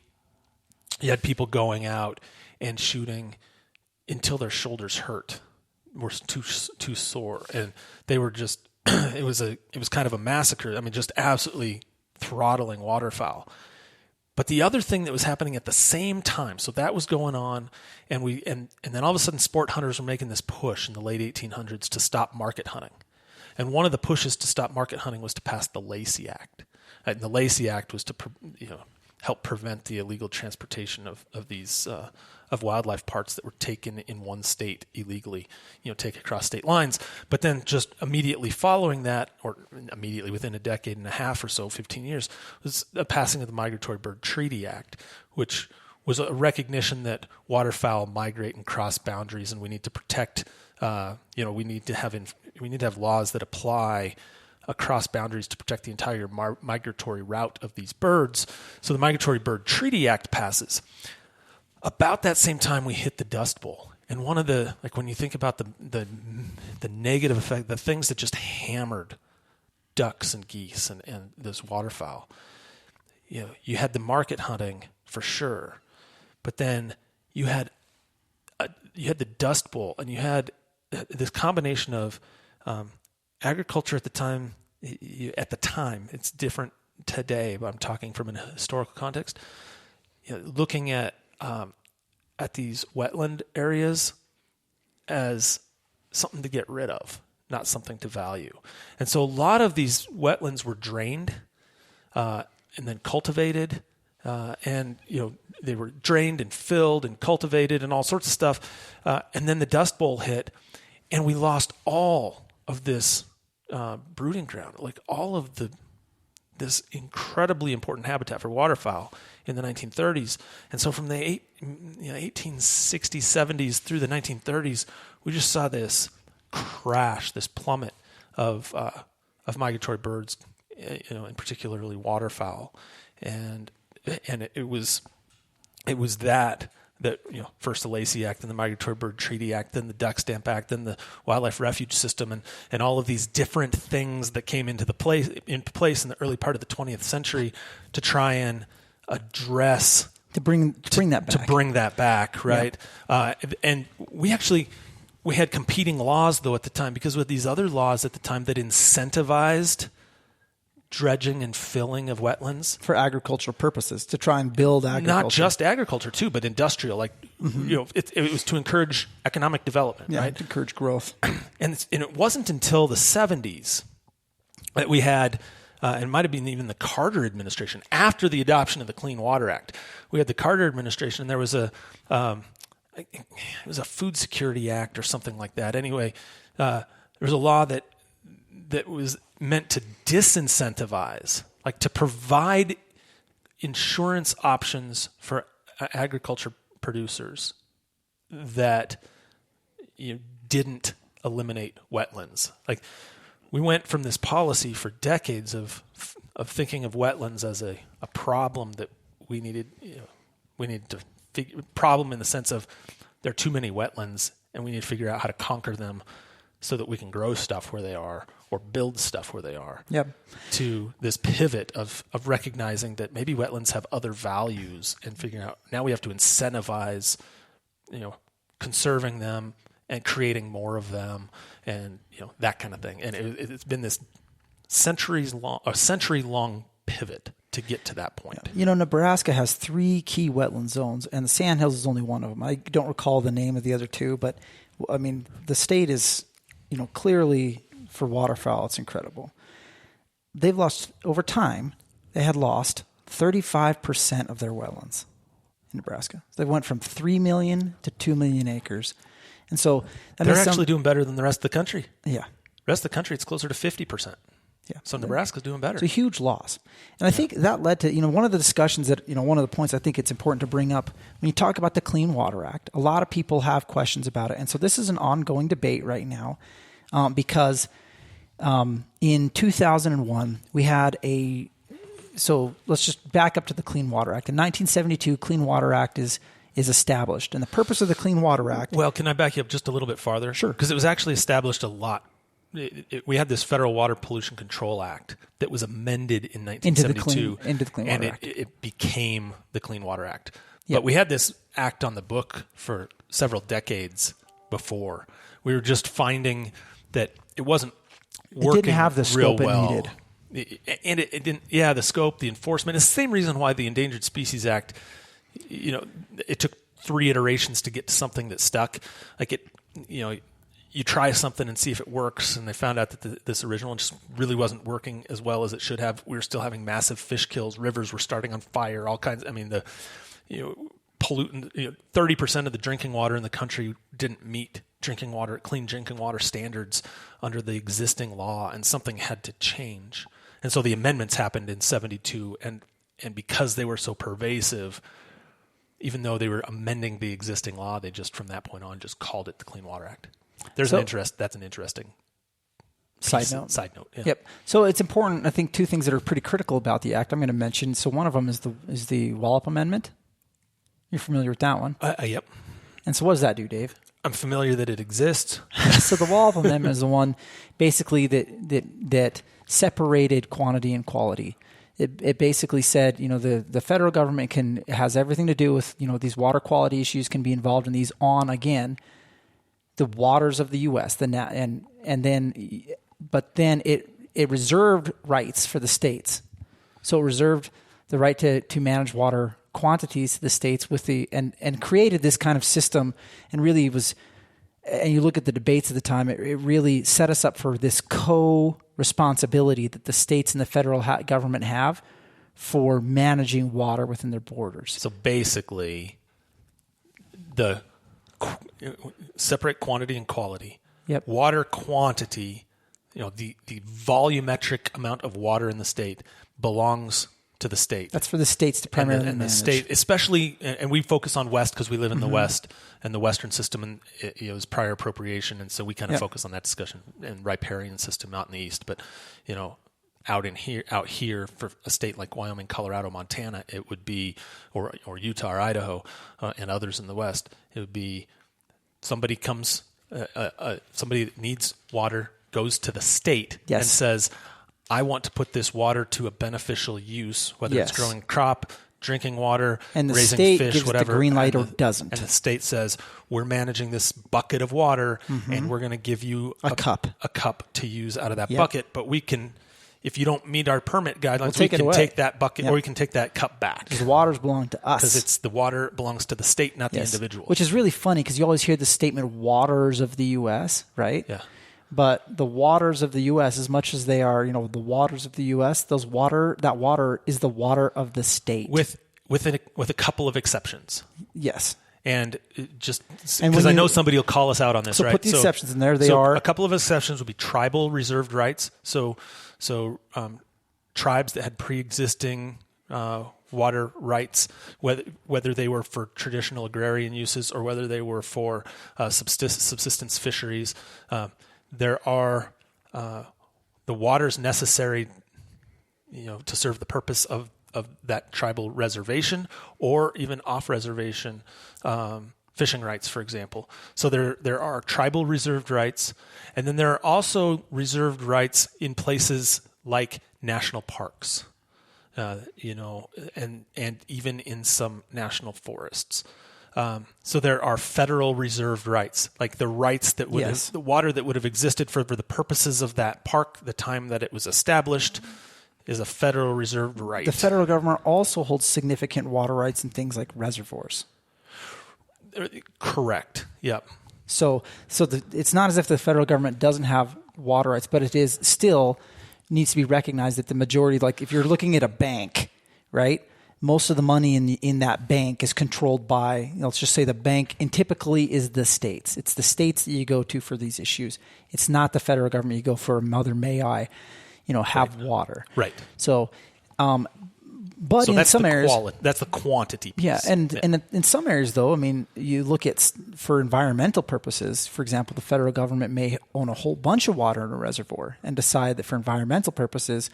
B: you had people going out and shooting until their shoulders hurt, were too sore, and they were just. It was kind of a massacre. I mean, just absolutely throttling waterfowl. But the other thing that was happening at the same time, so that was going on, and then all of a sudden, sport hunters were making this push in the late 1800s to stop market hunting. And one of the pushes to stop market hunting was to pass the Lacey Act. And the Lacey Act was to help prevent the illegal transportation of these of wildlife parts that were taken in one state illegally, taken across state lines. But then just immediately following that, or immediately within a decade and a half or so, 15 years, was the passing of the Migratory Bird Treaty Act, which was a recognition that waterfowl migrate and cross boundaries, and we need to protect. We need to have laws that apply across boundaries to protect the entire migratory route of these birds. So the Migratory Bird Treaty Act passes. About that same time, we hit the Dust Bowl. And one of the, when you think about the negative effect, the things that just hammered ducks and geese and this waterfowl, you had the market hunting for sure, but then you had the Dust Bowl, and you had this combination of agriculture at the time. It's different today, but I'm talking from an historical context. Looking at these wetland areas as something to get rid of, not something to value. And so a lot of these wetlands were drained and then cultivated, and they were drained and filled and cultivated and all sorts of stuff. And then the Dust Bowl hit, and we lost all of this brooding ground, like all of this incredibly important habitat for waterfowl in the 1930s. And so from the 1860s, 70s through the 1930s, we just saw this crash, this plummet of migratory birds, and particularly waterfowl. And it was that first the Lacey Act, then the Migratory Bird Treaty Act, then the Duck Stamp Act, then the Wildlife Refuge System, and all of these different things that came into place in the early part of the 20th century to try and address
A: to bring that back,
B: right? Yeah. And we had competing laws though at the time, because with these other laws at the time that incentivized dredging and filling of wetlands
A: for agricultural purposes, to try and build agriculture.
B: Not just agriculture too, but industrial. It was to encourage economic development, right?
A: To encourage growth.
B: And it wasn't until the 70s that we had, and it might have been even the Carter administration, after the adoption of the Clean Water Act, we had the Carter administration, and there was it was a Food Security Act or something like that. Anyway, there was a law that was meant to disincentivize, to provide insurance options for agriculture producers that didn't eliminate wetlands. We went from this policy for decades of thinking of wetlands as a problem that we needed to figure, problem in the sense of there are too many wetlands and we need to figure out how to conquer them so that we can grow stuff where they are or build stuff where they are.
A: Yep.
B: To this pivot of recognizing that maybe wetlands have other values and figuring out now we have to incentivize, conserving them and creating more of them and, that kind of thing. And it's been this century long pivot to get to that point.
A: You know, Nebraska has 3 key wetland zones, and the Sandhills is only one of them. I don't recall the name of the other 2, but I mean, the state is, you know, clearly for waterfowl, it's incredible. They've lost, over time, they had lost 35% of their wetlands in Nebraska. They went from 3 million to 2 million acres. And so
B: they're actually doing better than the rest of the country.
A: Yeah.
B: The rest of the country, it's closer to 50%.
A: Yeah.
B: So Nebraska's doing better.
A: It's a huge loss. And I think that led to, you know, one of the discussions that, you know, one of the points I think it's important to bring up when you talk about the Clean Water Act, a lot of people have questions about it. And so this is an ongoing debate right now because in 2001, we had so let's just back up to the Clean Water Act. In 1972, Clean Water Act is established. And the purpose of the Clean Water Act...
B: Well, can I back you up just a little bit farther?
A: Sure.
B: Because it was actually established a lot. We had this Federal Water Pollution Control Act that was amended in 1972.
A: Into the Clean Water Act.
B: And it became the Clean Water Act.
A: Yep.
B: But we had this act on the book for several decades before. We were just finding that it wasn't working
A: It didn't have the scope it needed.
B: And it didn't, the scope, the enforcement. It's the same reason why the Endangered Species Act, you know, it took 3 iterations to get to something that stuck. Like you try something and see if it works, and they found out that this original one just really wasn't working as well as it should have. We were still having massive fish kills. Rivers were starting on fire, all kinds. I mean, pollutant, 30% of the drinking water in the country didn't meet clean drinking water standards under the existing law, and something had to change. And so the amendments happened in 72, and because they were so pervasive, even though they were amending the existing law, they just from that point on just called it the Clean Water Act. That's an interesting
A: side note.
B: Yeah.
A: Yep. So it's important. I think 2 things that are pretty critical about the act I'm going to mention. So one of them is the Wallop Amendment. You're familiar with that one?
B: Yep.
A: And so what does that do, Dave?
B: I'm familiar that it exists.
A: So the Wallop Amendment is the one basically that separated quantity and quality. It basically said, you know, the federal government has everything to do with, you know, these water quality issues, can be involved in these on, again, the waters of the U.S. But then it reserved rights for the states. So it reserved the right to manage water quantities to the states and created this kind of system, and really was, and you look at the debates at the time, it really set us up for this co-responsibility that the states and the federal government have for managing water within their borders.
B: So basically, the separate quantity and quality.
A: Yep.
B: Water quantity, you know, the volumetric amount of water in the state belongs to the state.
A: That's for the states to primarily manage.
B: And the state, especially, and we focus on West because we live in the West and the Western system, and it was prior appropriation, and so we kind of focus on that discussion, and riparian system out in the East. But, you know, out here for a state like Wyoming, Colorado, Montana, it would be, or Utah or Idaho, and others in the West, it would be somebody comes, somebody that needs water goes to the state and says, I want to put this water to a beneficial use, whether it's growing crop, drinking water,
A: and the
B: raising
A: state
B: fish,
A: gives
B: whatever.
A: The green light or doesn't.
B: And the state says, we're managing this bucket of water, and we're going to give you
A: a cup
B: to use out of that bucket. But we can, if you don't meet our permit guidelines, we can
A: away.
B: take that bucket or we can take that cup back.
A: Because the waters belong to us.
B: Because the water belongs to the state, not the individual.
A: Which is really funny because you always hear the statement, waters of the U.S., right?
B: Yeah.
A: But the waters of the U.S., as much as they are, you know, the waters of the U.S., that water is the water of the state.
B: With a couple of exceptions.
A: Yes.
B: And just because I know somebody will call us out on this,
A: so
B: right?
A: Put the exceptions in there. They are
B: a couple of exceptions would be tribal reserved rights. So tribes that had pre-existing water rights, whether they were for traditional agrarian uses or whether they were for subsistence fisheries. There are the waters necessary, you know, to serve the purpose of that tribal reservation or even off-reservation fishing rights, for example. So there are tribal reserved rights, and then there are also reserved rights in places like national parks, you know, and even in some national forests. So there are federal reserved rights, like the rights that would have, the water that would have existed for the purposes of that park, the time that it was established, is a federal reserved right.
A: The federal government also holds significant water rights in things like reservoirs.
B: Correct. Yep.
A: So it's not as if the federal government doesn't have water rights, but it is still needs to be recognized that the majority, like if you're looking at a bank, right? Most of the money in that bank is controlled by, let's just say the bank, and typically is the states. It's the states that you go to for these issues. It's not the federal government. You go for Mother May I, have water.
B: Right.
A: So, but
B: so
A: in some areas,
B: that's the quantity piece.
A: Yeah, and in some areas, though, I mean, you look at for environmental purposes. For example, the federal government may own a whole bunch of water in a reservoir and decide that for environmental purposes,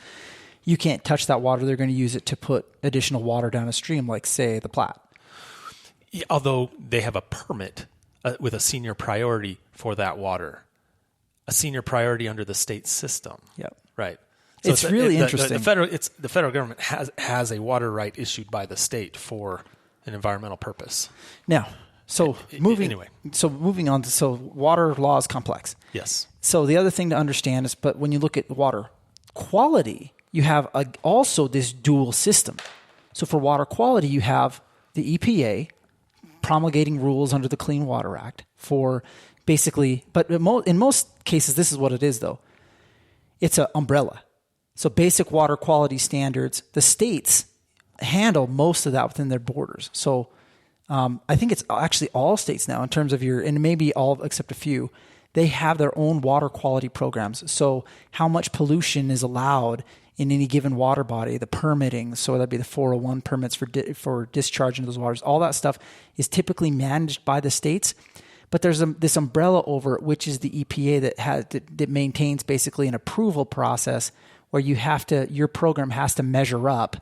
A: you can't touch that water. They're going to use it to put additional water down a stream, like say the Platte.
B: Yeah, although they have a permit with a senior priority for that water, a senior priority under the state system.
A: Yep.
B: Right. So
A: it's really interesting.
B: The federal government has a water right issued by the state for an environmental purpose.
A: Now, moving on to water law is complex.
B: Yes.
A: So the other thing to understand is, but when you look at water quality, you have also this dual system. So for water quality, you have the EPA promulgating rules under the Clean Water Act for basically, but in most cases, this is what it is though. It's an umbrella. So basic water quality standards, the states handle most of that within their borders. So I think it's actually all states now in terms of and maybe all except a few, they have their own water quality programs. So how much pollution is allowed in any given water body, the permitting, so that'd be the 401 permits for discharge into those waters, all that stuff is typically managed by the states. But there's this umbrella over it, which is the EPA that maintains basically an approval process where your program has to measure up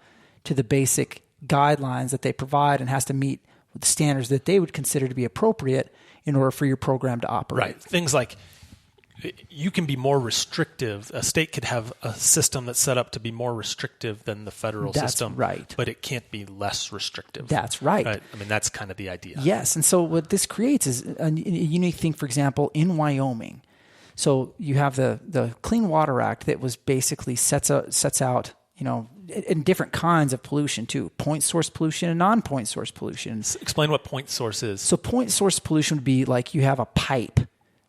A: to the basic guidelines that they provide and has to meet the standards that they would consider to be appropriate in order for your program to operate.
B: Right. Things like you can be more restrictive. A state could have a system that's set up to be more restrictive than the federal system.
A: That's right.
B: But it can't be less restrictive.
A: That's right.
B: I mean, that's kind of the idea.
A: Yes. And so what this creates is a unique thing, for example, in Wyoming. So you have the Clean Water Act that was basically sets out, in different kinds of pollution too, point source pollution and non-point source pollution.
B: Explain what point source is.
A: So point source pollution would be like you have a pipe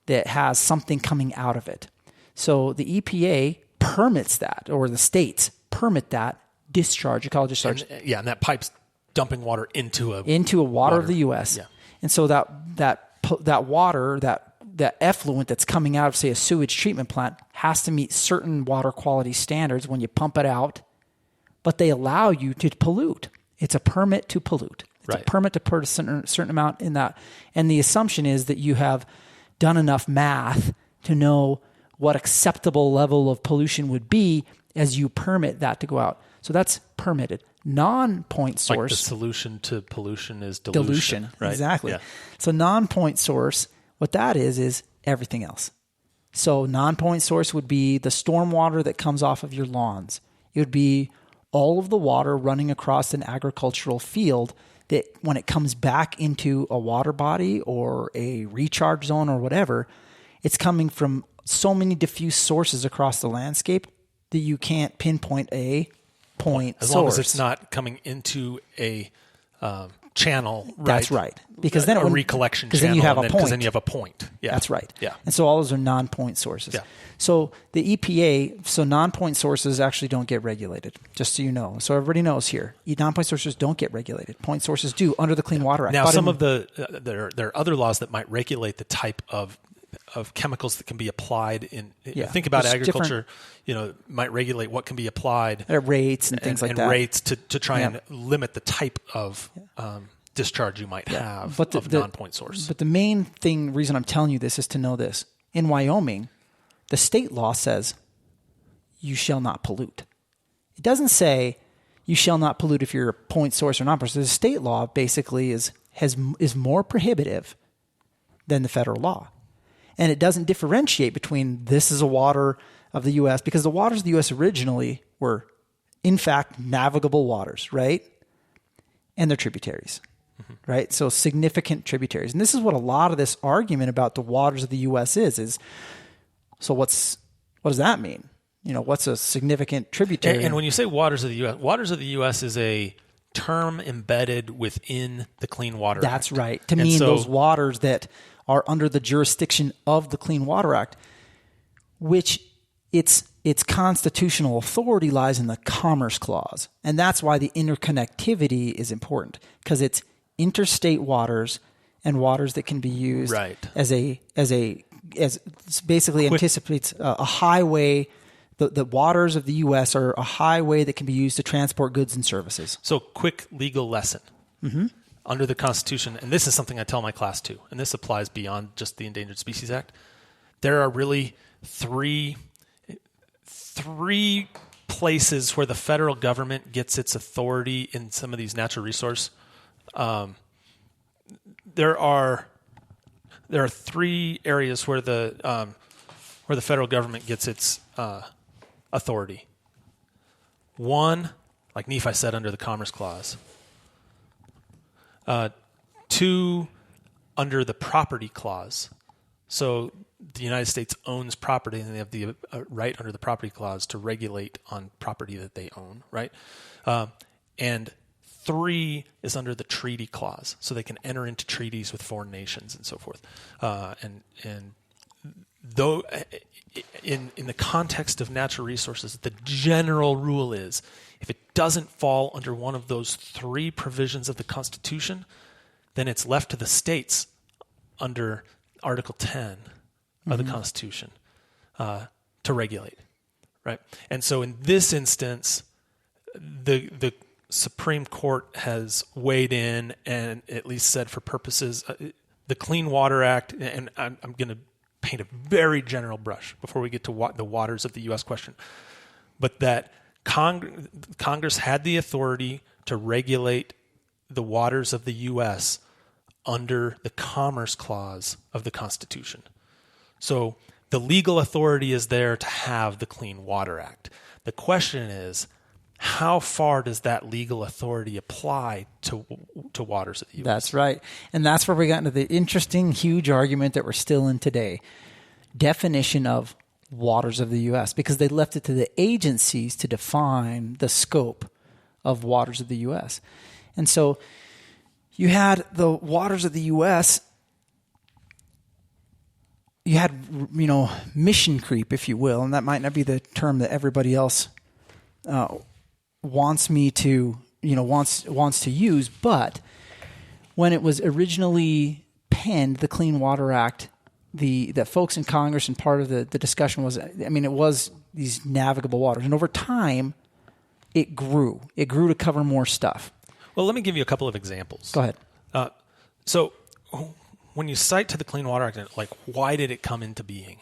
A: that has something coming out of it. So the EPA permits that, or the states permit that discharge. You call it discharge.
B: And that pipe's dumping water into a
A: water of the U.S.
B: Yeah.
A: And so that water, that effluent that's coming out of, say, a sewage treatment plant has to meet certain water quality standards when you pump it out, but they allow you to pollute. It's a permit to pollute. It's a permit to put a certain amount in that. And the assumption is that you have done enough math to know what acceptable level of pollution would be as you permit that to go out. So that's permitted. Non-point source.
B: Like the solution to pollution is dilution. Right?
A: Exactly.
B: Yeah.
A: So non-point source, what that is everything else. So non-point source would be the stormwater that comes off of your lawns. It would be all of the water running across an agricultural field that when it comes back into a water body or a recharge zone or whatever, it's coming from so many diffuse sources across the landscape that you can't pinpoint a point source.
B: As long as it's not coming into a channel, right?
A: That's right. Because then
B: a recollection channel.
A: Because then you have a point.
B: Because then you have a point. Yeah.
A: That's right.
B: Yeah.
A: And so all those are non-point sources.
B: Yeah.
A: So the EPA, non-point sources actually don't get regulated, just so you know. So everybody knows here, non-point sources don't get regulated. Point sources do under the Clean Water Act.
B: Now, there are other laws that might regulate the type of chemicals that can be applied in. Think about agriculture. Might regulate what can be applied
A: at rates and things like that.
B: And rates to try and limit the type of discharge you might have of non-point source.
A: But the main reason I'm telling you this is to know this. In Wyoming, the state law says you shall not pollute. It doesn't say you shall not pollute if you're a point source or non-point source. The state law basically is more prohibitive than the federal law. And it doesn't differentiate between this is a water of the U.S. because the waters of the U.S. originally were, in fact, navigable waters, right? And they're tributaries, right? So significant tributaries. And this is what a lot of this argument about the waters of the U.S. is so what does that mean? what's a significant tributary?
B: And when you say waters of the U.S. is a term embedded within the Clean Water Act.
A: That's right. To mean those waters that are under the jurisdiction of the Clean Water Act, which its constitutional authority lies in the Commerce Clause. And that's why the interconnectivity is important, because it's interstate waters and waters that can be used as basically anticipates a highway. The waters of the U.S. are a highway that can be used to transport goods and services.
B: So, quick legal lesson. Under the Constitution, and this is something I tell my class too, and this applies beyond just the Endangered Species Act, there are really three places where the federal government gets its authority in some of these natural resource. There are three areas where the federal government gets its authority. One, like Nephi said, under the Commerce Clause. Two, under the Property Clause. So the United States owns property, and they have the right under the Property Clause to regulate on property that they own, right? And three is under the Treaty Clause, so they can enter into treaties with foreign nations and so forth. And though in the context of natural resources, the general rule is if it doesn't fall under one of those three provisions of the Constitution, then it's left to the states under Article 10 of the Constitution to regulate, right? And so in this instance, the Supreme Court has weighed in and at least said for purposes, the Clean Water Act, and I'm going to paint a very general brush before we get to the waters of the U.S. question, but that Congress had the authority to regulate the waters of the U.S. under the Commerce Clause of the Constitution. So the legal authority is there to have the Clean Water Act. The question is, how far does that legal authority apply to waters of the U.S.?
A: That's right. And that's where we got into the interesting, huge argument that we're still in today. Definition of waters of the U.S., because they left it to the agencies to define the scope of waters of the U.S. And so you had the waters of the U.S., you had, mission creep, if you will, and that might not be the term that everybody else wants to use, but when it was originally penned, the Clean Water Act, the folks in Congress and part of the discussion was, it was these navigable waters. And over time, it grew. It grew to cover more stuff.
B: Well, let me give you a couple of examples.
A: Go ahead.
B: So when you cite to the Clean Water Act, like, why did it come into being?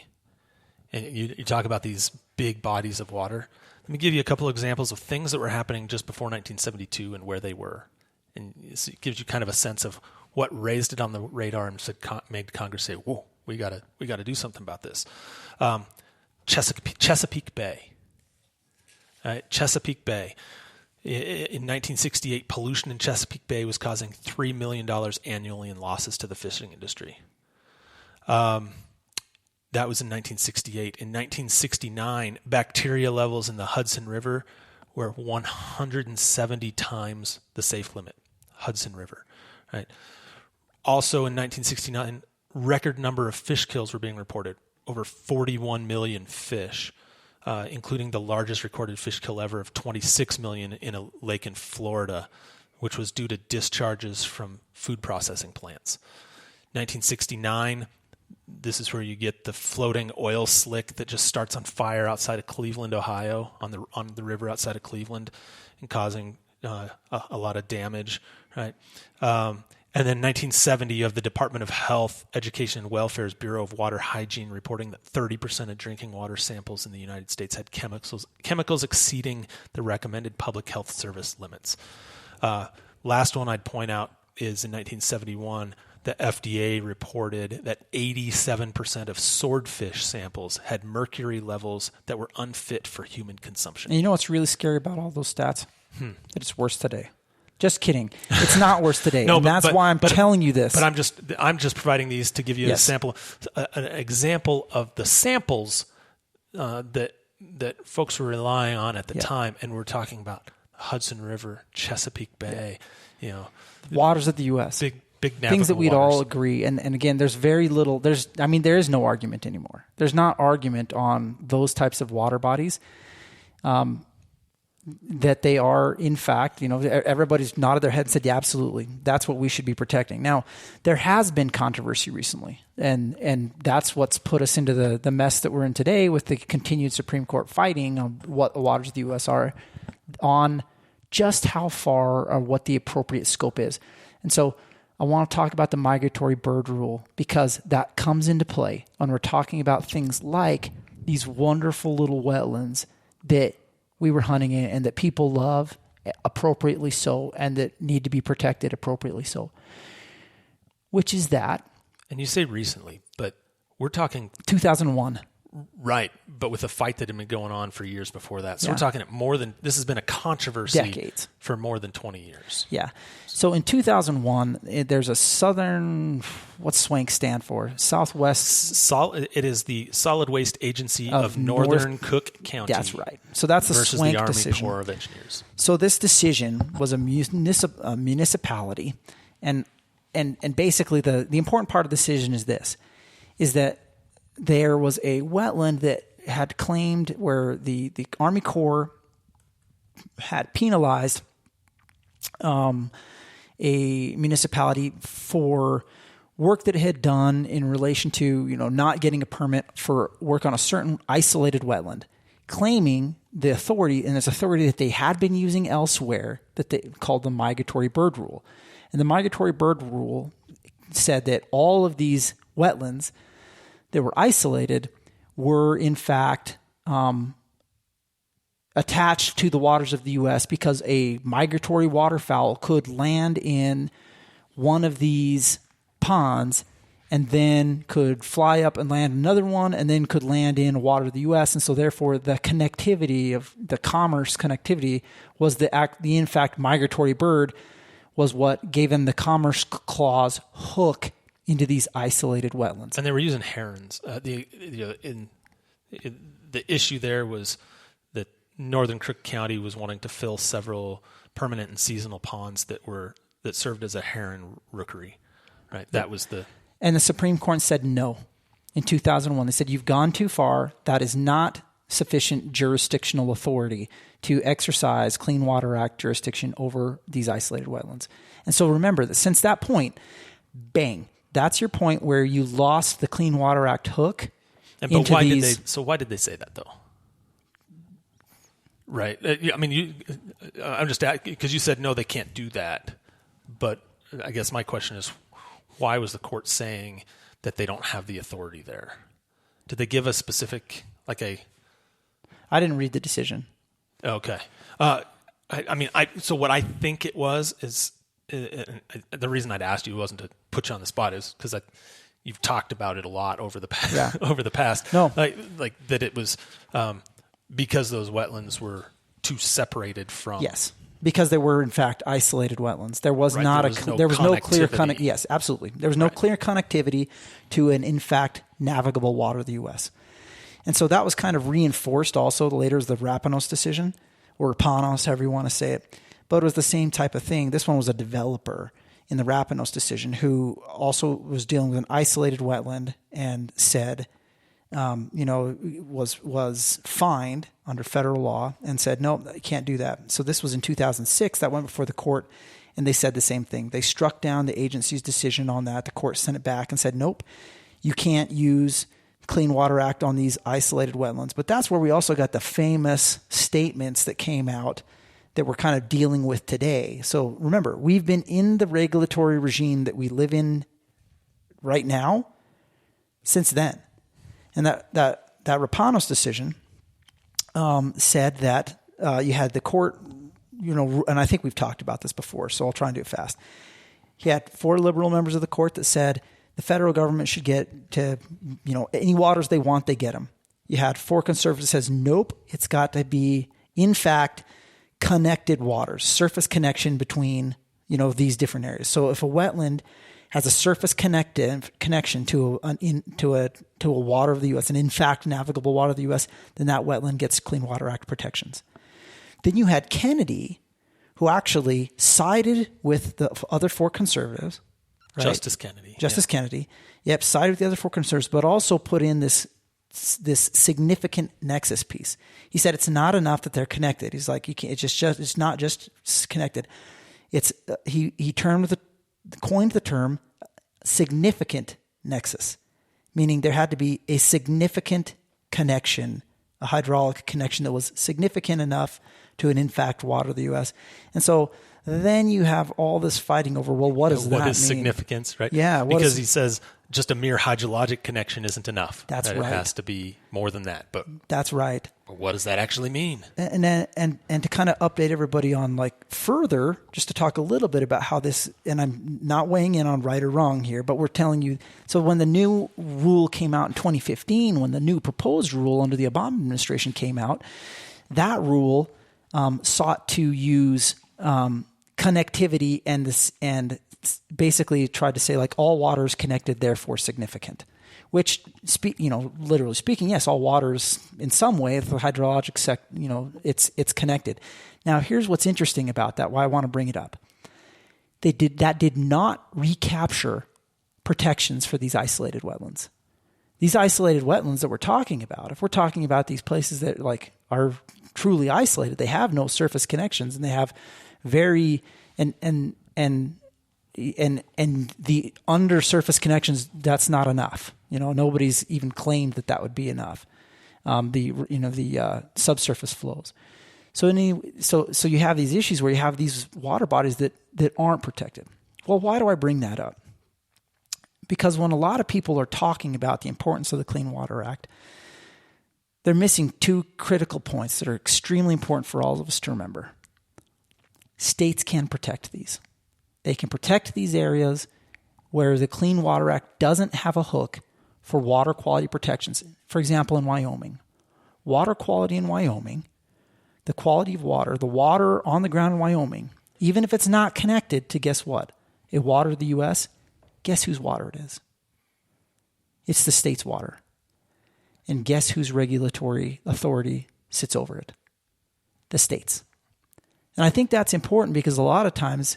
B: And you talk about these big bodies of water. Let me give you a couple of examples of things that were happening just before 1972 and where they were. And it gives you kind of a sense of what raised it on the radar and made Congress say, whoa, we got to do something about this. Chesapeake Bay. Chesapeake Bay. In 1968, pollution in Chesapeake Bay was causing $3 million annually in losses to the fishing industry. That was in 1968. In 1969, bacteria levels in the Hudson River were 170 times the safe limit. Hudson River, right? Also in 1969, record number of fish kills were being reported. Over 41 million fish, including the largest recorded fish kill ever of 26 million in a lake in Florida, which was due to discharges from food processing plants. 1969, this is where you get the floating oil slick that just starts on fire outside of Cleveland, Ohio, on the river outside of Cleveland, and causing a lot of damage, right? And then 1970, you have the Department of Health, Education, and Welfare's Bureau of Water Hygiene reporting that 30% of drinking water samples in the United States had chemicals exceeding the recommended public health service limits. Last one I'd point out is in 1971, the FDA reported that 87% of swordfish samples had mercury levels that were unfit for human consumption.
A: And you know what's really scary about all those stats? That it's worse today. Just kidding. It's not worse today. No, and that's why I'm telling you this.
B: But I'm just providing these to give you an example of the samples that that folks were relying on at the time, and we're talking about Hudson River, Chesapeake Bay,
A: waters of the U.S.
B: Big navigable
A: things that we'd
B: waters.
A: all agree. And again, there's very little. There is no argument anymore. There's not argument on those types of water bodies. That they are, in fact, everybody's nodded their head and said, yeah, absolutely. That's what we should be protecting. Now, there has been controversy recently, and that's what's put us into the mess that we're in today with the continued Supreme Court fighting on what the waters of the U.S. are, on just how far or what the appropriate scope is. And so I want to talk about the migratory bird rule, because that comes into play when we're talking about things like these wonderful little wetlands that we were hunting in and that people love appropriately so, and that need to be protected appropriately so. Which is that.
B: And you say recently, but we're talking
A: 2001.
B: Right, but with a fight that had been going on for years before that. So we're talking this has been a controversy
A: decades
B: for more than 20 years.
A: Yeah. So in 2001, there's a southern, what's SWANK stand for? Southwest.
B: It is the Solid Waste Agency of Northern Cook County.
A: That's right. So that's the
B: versus
A: SWANK
B: the Army
A: decision.
B: Corps of Engineers.
A: So this decision was a municipality, and basically the important part of the decision is this, is that there was a wetland that had claimed where the Army Corps had penalized a municipality for work that it had done in relation to not getting a permit for work on a certain isolated wetland, claiming the authority, and this authority that they had been using elsewhere, that they called the migratory bird rule. And the migratory bird rule said that all of these wetlands that were isolated were in fact attached to the waters of the U.S. because a migratory waterfowl could land in one of these ponds and then could fly up and land another one and then could land in water of the U.S. And so therefore the connectivity of the commerce connectivity was the in fact migratory bird was what gave them the commerce clause hook into these isolated wetlands.
B: And they were using herons. The issue there was that Northern Cook County was wanting to fill several permanent and seasonal ponds that served as a heron rookery. Right. That was
A: And the Supreme Court said no. In 2001, they said you've gone too far. That is not sufficient jurisdictional authority to exercise Clean Water Act jurisdiction over these isolated wetlands. And so remember that since that point, bang. That's your point where you lost the Clean Water Act hook.
B: But why did they say that though? Right. I'm just asking because you said no, they can't do that. But I guess my question is, why was the court saying that they don't have the authority there? Did they give a specific I
A: didn't read the decision.
B: Okay. So what I think it was is. The reason I'd asked you wasn't to put you on the spot is because you've talked about it a lot over the past.
A: Yeah.
B: Over the past.
A: No,
B: like that it was because those wetlands were too separated from.
A: Yes, because they were in fact isolated wetlands. There was
B: right,
A: not
B: there was no
A: clear
B: connectivity.
A: Yes, absolutely. There was no clear connectivity to an in fact navigable water of the U.S. And so that was kind of reinforced also later as the Rapanos decision, or Panos, however you want to say it. But it was the same type of thing. This one was a developer in the Rapanos decision who also was dealing with an isolated wetland and said, was fined under federal law and said, no, you can't do that. So this was in 2006. That went before the court, and they said the same thing. They struck down the agency's decision on that. The court sent it back and said, nope, you can't use Clean Water Act on these isolated wetlands. But that's where we also got the famous statements that came out that we're kind of dealing with today. So remember, we've been in the regulatory regime that we live in right now since then. And that Rapanos decision said that you had the court, and I think we've talked about this before, so I'll try and do it fast. You had 4 liberal members of the court that said the federal government should get to, any waters they want, they get them. You had 4 conservatives that says, nope, it's got to be, in fact, connected waters, surface connection between, these different areas. So if a wetland has a surface connection to a water of the U.S., and in fact navigable water of the U.S., then that wetland gets Clean Water Act protections. Then you had Kennedy, who actually sided with the other four conservatives. Right?
B: Justice Kennedy.
A: Kennedy. Yep, sided with the other four conservatives, but also put in this significant nexus piece. He said it's not enough that they're connected. He's like, you can't. It's not just connected. It's he coined the term significant nexus, meaning there had to be a significant connection, a hydraulic connection that was significant enough to an in fact water of the U.S. And so then you have all this fighting over, well, what does that mean?
B: What is significance, right?
A: Yeah.
B: Because he says just a mere hydrologic connection isn't enough.
A: That's
B: right.
A: It
B: has to be more than that. But
A: that's right.
B: What does that actually mean?
A: And to kind of update everybody on like further, just to talk a little bit about how this, and I'm not weighing in on right or wrong here, but we're telling you, so when the new rule came out in 2015, when the new proposed rule under the Obama administration came out, that rule sought to use connectivity and basically tried to say like all water is connected, therefore significant. Which, literally speaking, yes, all waters in some way, the hydrologic it's connected. Now, here's what's interesting about that. Why I want to bring it up. That did not recapture protections for these isolated wetlands. These isolated wetlands that we're talking about, if we're talking about these places that like are truly isolated, they have no surface connections, and they have very and the undersurface connections. That's not enough. Nobody's even claimed that would be enough. The subsurface flows. So you have these issues where you have these water bodies that aren't protected. Well, why do I bring that up? Because when a lot of people are talking about the importance of the Clean Water Act, they're missing two critical points that are extremely important for all of us to remember. States can protect these. They can protect these areas where the Clean Water Act doesn't have a hook for water quality protections. For example, in Wyoming, water quality in Wyoming, the quality of water, the water on the ground in Wyoming, even if it's not connected to, guess what? A water of the U.S., guess whose water it is? It's the state's water. And guess whose regulatory authority sits over it? The states. And I think that's important because a lot of times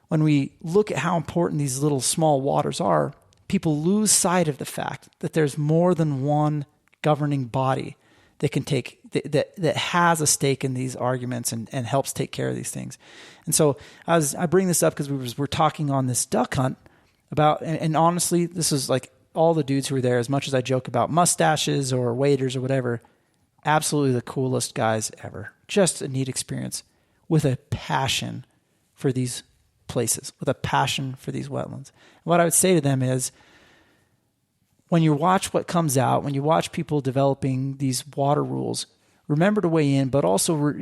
A: when we look at how important these little small waters are, people lose sight of the fact that there's more than one governing body that can take that has a stake in these arguments and helps take care of these things. And so I bring this up because we're talking on this duck hunt about, and honestly, this is like all the dudes who were there, as much as I joke about mustaches or waders or whatever, absolutely the coolest guys ever. Just a neat experience with a passion for these places, with a passion for these wetlands. What I would say to them is, when you watch what comes out, when you watch people developing these water rules, remember to weigh in, but also,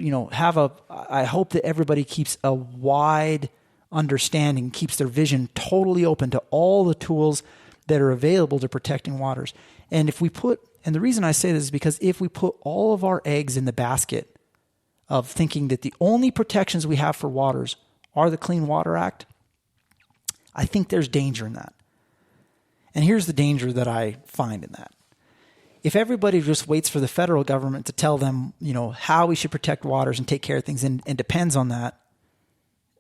A: I hope that everybody keeps a wide understanding, keeps their vision totally open to all the tools that are available to protecting waters. And the reason I say this is because if we put all of our eggs in the basket of thinking that the only protections we have for waters are the Clean Water Act, I think there's danger in that. And here's the danger that I find in that. If everybody just waits for the federal government to tell them, how we should protect waters and take care of things and depends on that,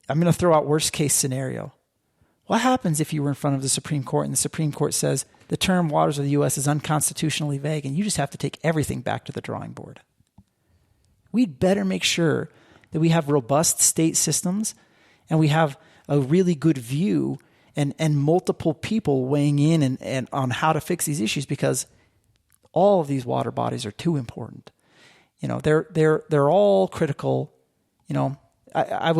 A: I'm going to throw out worst case scenario. What happens if you were in front of the Supreme Court and the Supreme Court says the term waters of the U.S. is unconstitutionally vague and you just have to take everything back to the drawing board? We'd better make sure that we have robust state systems and we have a really good view and multiple people weighing in and on how to fix these issues, because all of these water bodies are too important. They're all critical. I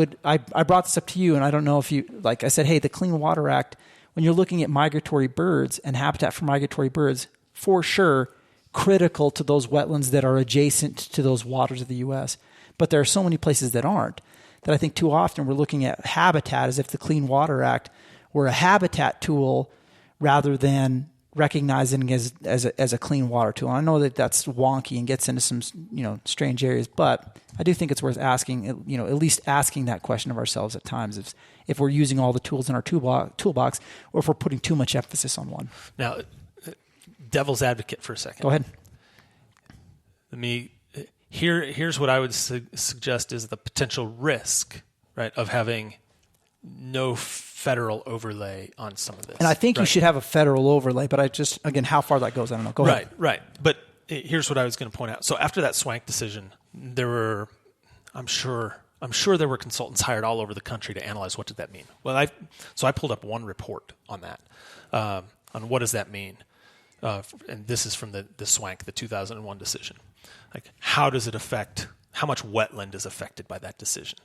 A: brought this up to you, and I don't know if you, like I said, hey, the Clean Water Act, when you're looking at migratory birds and habitat for migratory birds, for sure, critical to those wetlands that are adjacent to those waters of the U.S. But there are so many places that aren't, that I think too often we're looking at habitat as if the Clean Water Act were a habitat tool rather than recognizing as a clean water tool. I know that that's wonky and gets into some strange areas, but I do think it's worth asking, at least asking that question of ourselves at times, if we're using all the tools in our toolbox, or if we're putting too much emphasis on one.
B: Now, devil's advocate for a second.
A: Go ahead.
B: Here's what I would suggest is the potential risk, right, of having no federal overlay on some of this.
A: And I think you should have a federal overlay, but again, how far that goes, I don't know. Go ahead.
B: Right. But here's what I was going to point out. So after that Swank decision, I'm sure there were consultants hired all over the country to analyze what did that mean. Well, I pulled up one report on that, on what does that mean. And this is from the Swank, the 2001 decision. Like, how does it affect, how much wetland is affected by that decision?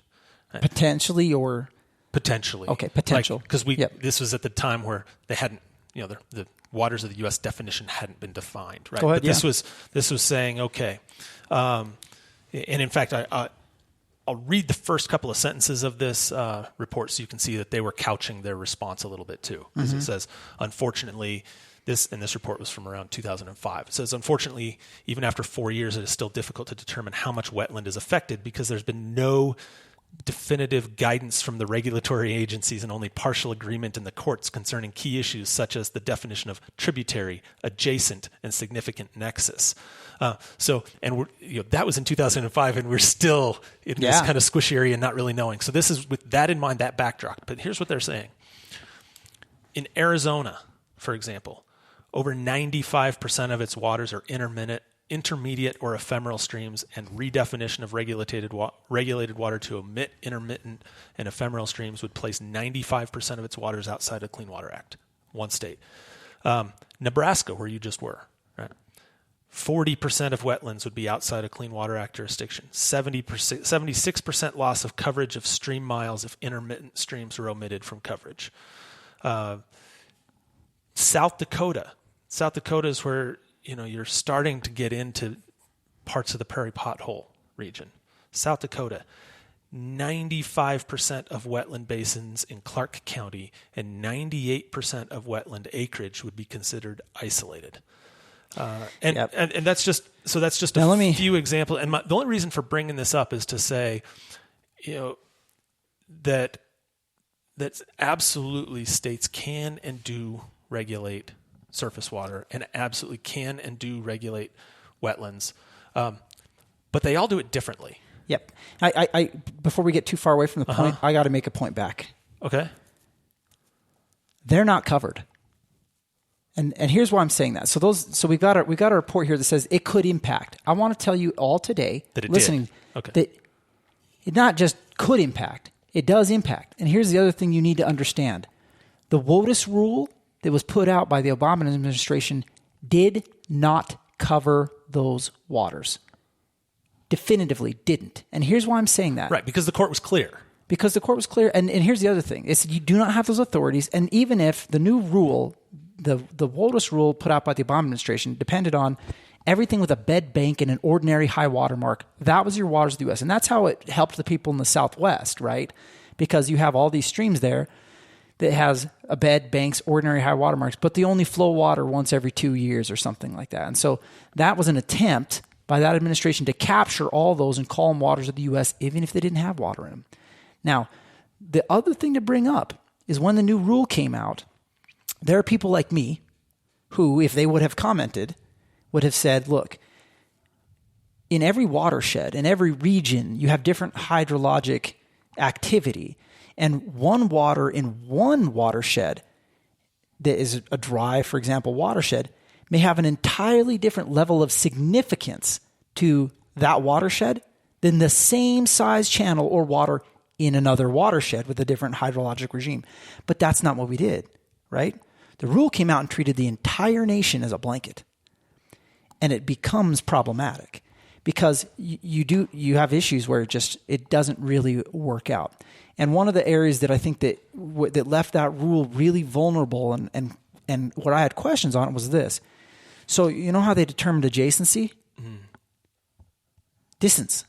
B: Right?
A: Potentially or?
B: Potentially.
A: Okay, potential.
B: Because this was at the time where they hadn't, the waters of the U.S. definition hadn't been defined, right?
A: Go ahead,
B: but this was saying, okay, and in fact, I'll read the first couple of sentences of this report so you can see that they were couching their response a little bit too. Because it says, unfortunately, this report was from around 2005. It says, unfortunately, even after 4 years, it is still difficult to determine how much wetland is affected because there's been no definitive guidance from the regulatory agencies and only partial agreement in the courts concerning key issues such as the definition of tributary, adjacent, and significant nexus. That was in 2005, and we're still in this kind of squishy area, not really knowing. So this is with that in mind, that backdrop. But here's what they're saying. In Arizona, for example, over 95% of its waters are intermediate or ephemeral streams, and redefinition of regulated water to omit intermittent and ephemeral streams would place 95% of its waters outside of the Clean Water Act. One state. Nebraska, where you just were, right? 40% of wetlands would be outside of Clean Water Act jurisdiction. 76% loss of coverage of stream miles if intermittent streams were omitted from coverage. South Dakota is where you're starting to get into parts of the prairie pothole region. South Dakota, 95% of wetland basins in Clark County and 98% of wetland acreage would be considered isolated. And that's just a few examples. And the only reason for bringing this up is to say, that absolutely states can and do regulate surface water and absolutely can and do regulate wetlands, but they all do it differently.
A: Yep. I before we get too far away from the point, I got to make a point back.
B: Okay.
A: They're not covered, and here's why I'm saying that. So we got a report here that says it could impact. I want to tell you all today
B: that it
A: listening
B: did. Okay.
A: That it not just could impact, it does impact. And here's the other thing you need to understand: the WOTUS rule that was put out by the Obama administration did not cover those waters. Definitively didn't. And here's why I'm saying that.
B: Right, because the court was clear.
A: And here's the other thing. It's you do not have those authorities. And even if the new rule, the WOTUS rule put out by the Obama administration, depended on everything with a bed bank and an ordinary high water mark, that was your waters of the U.S. And that's how it helped the people in the Southwest, right? Because you have all these streams there that has a bed, banks, ordinary high water marks, but they only flow water once every 2 years or something like that. And so that was an attempt by that administration to capture all those and call them waters of the U.S., even if they didn't have water in them. Now, the other thing to bring up is when the new rule came out, there are people like me who, if they would have commented, would have said, look, in every watershed, in every region, you have different hydrologic activity. And one water in one watershed that is a dry, for example, watershed may have an entirely different level of significance to that watershed than the same size channel or water in another watershed with a different hydrologic regime. But that's not what we did, right? The rule came out and treated the entire nation as a blanket. And it becomes problematic because you have issues where it doesn't really work out. And one of the areas that I think that left that rule really vulnerable and what I had questions on it was this. So you know how they determined adjacency? Mm. Distance.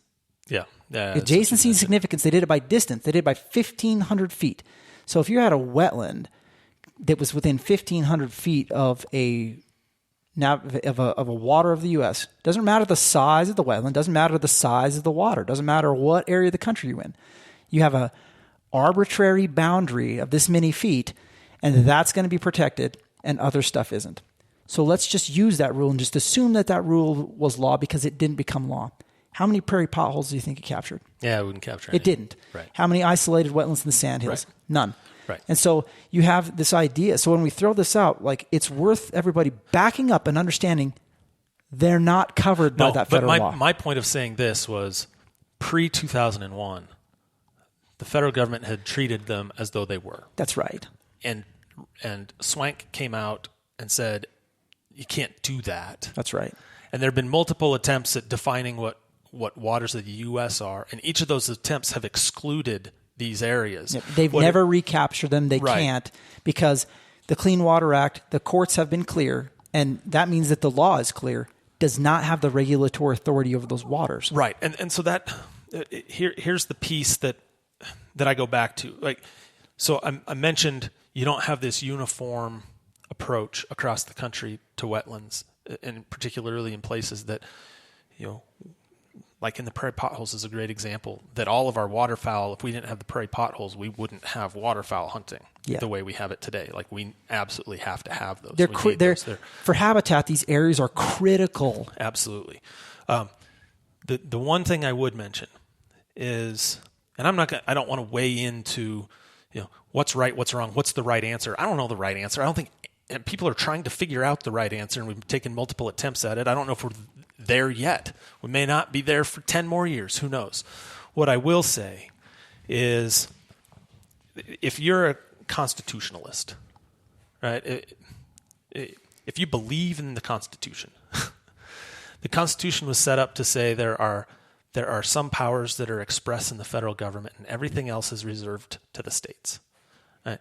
B: Yeah.
A: Adjacency and significance, they did it by distance. They did it by 1,500 feet. So if you're at a wetland, that was within 1,500 feet of a water of the U.S. Doesn't matter the size of the wetland, doesn't matter the size of the water, doesn't matter what area of the country you're in. You have a arbitrary boundary of this many feet, and that's going to be protected, and other stuff isn't. So let's just use that rule and just assume that rule was law because it didn't become law. How many prairie potholes do you think it captured?
B: Yeah, it wouldn't capture
A: It didn't.
B: Right.
A: How many isolated wetlands in the sandhills?
B: Right.
A: None.
B: Right.
A: And so you have this idea. So when we throw this out, like, it's worth everybody backing up and understanding they're not covered by that federal law.
B: My point of saying this was pre-2001, the federal government had treated them as though they were.
A: That's right.
B: And Swank came out and said, you can't do that.
A: That's right.
B: And there have been multiple attempts at defining what waters of the U.S. are, and each of those attempts have excluded these areas.
A: Yep. They've never recaptured them. They
B: Right.
A: can't, because the Clean Water Act, the courts have been clear, and that means that the law is clear, does not have the regulatory authority over those waters.
B: Right. And so that here's the piece that I go back to. Like, so I mentioned you don't have this uniform approach across the country to wetlands, and particularly in places that, like in the prairie potholes is a great example, that all of our waterfowl, if we didn't have the prairie potholes, we wouldn't have waterfowl hunting the way we have it today. Like, we absolutely have to have those.
A: They're for habitat, these areas are critical.
B: Absolutely. The one thing I would mention is, and I don't want to weigh into, what's right, what's wrong, what's the right answer. I don't know the right answer. I don't think, and people are trying to figure out the right answer, and we've taken multiple attempts at it. I don't know if we're there yet. We may not be there for 10 more years. Who knows? What I will say is, if you're a constitutionalist, right, if you believe in the Constitution, the Constitution was set up to say there are some powers that are expressed in the federal government, and everything else is reserved to the states. Right?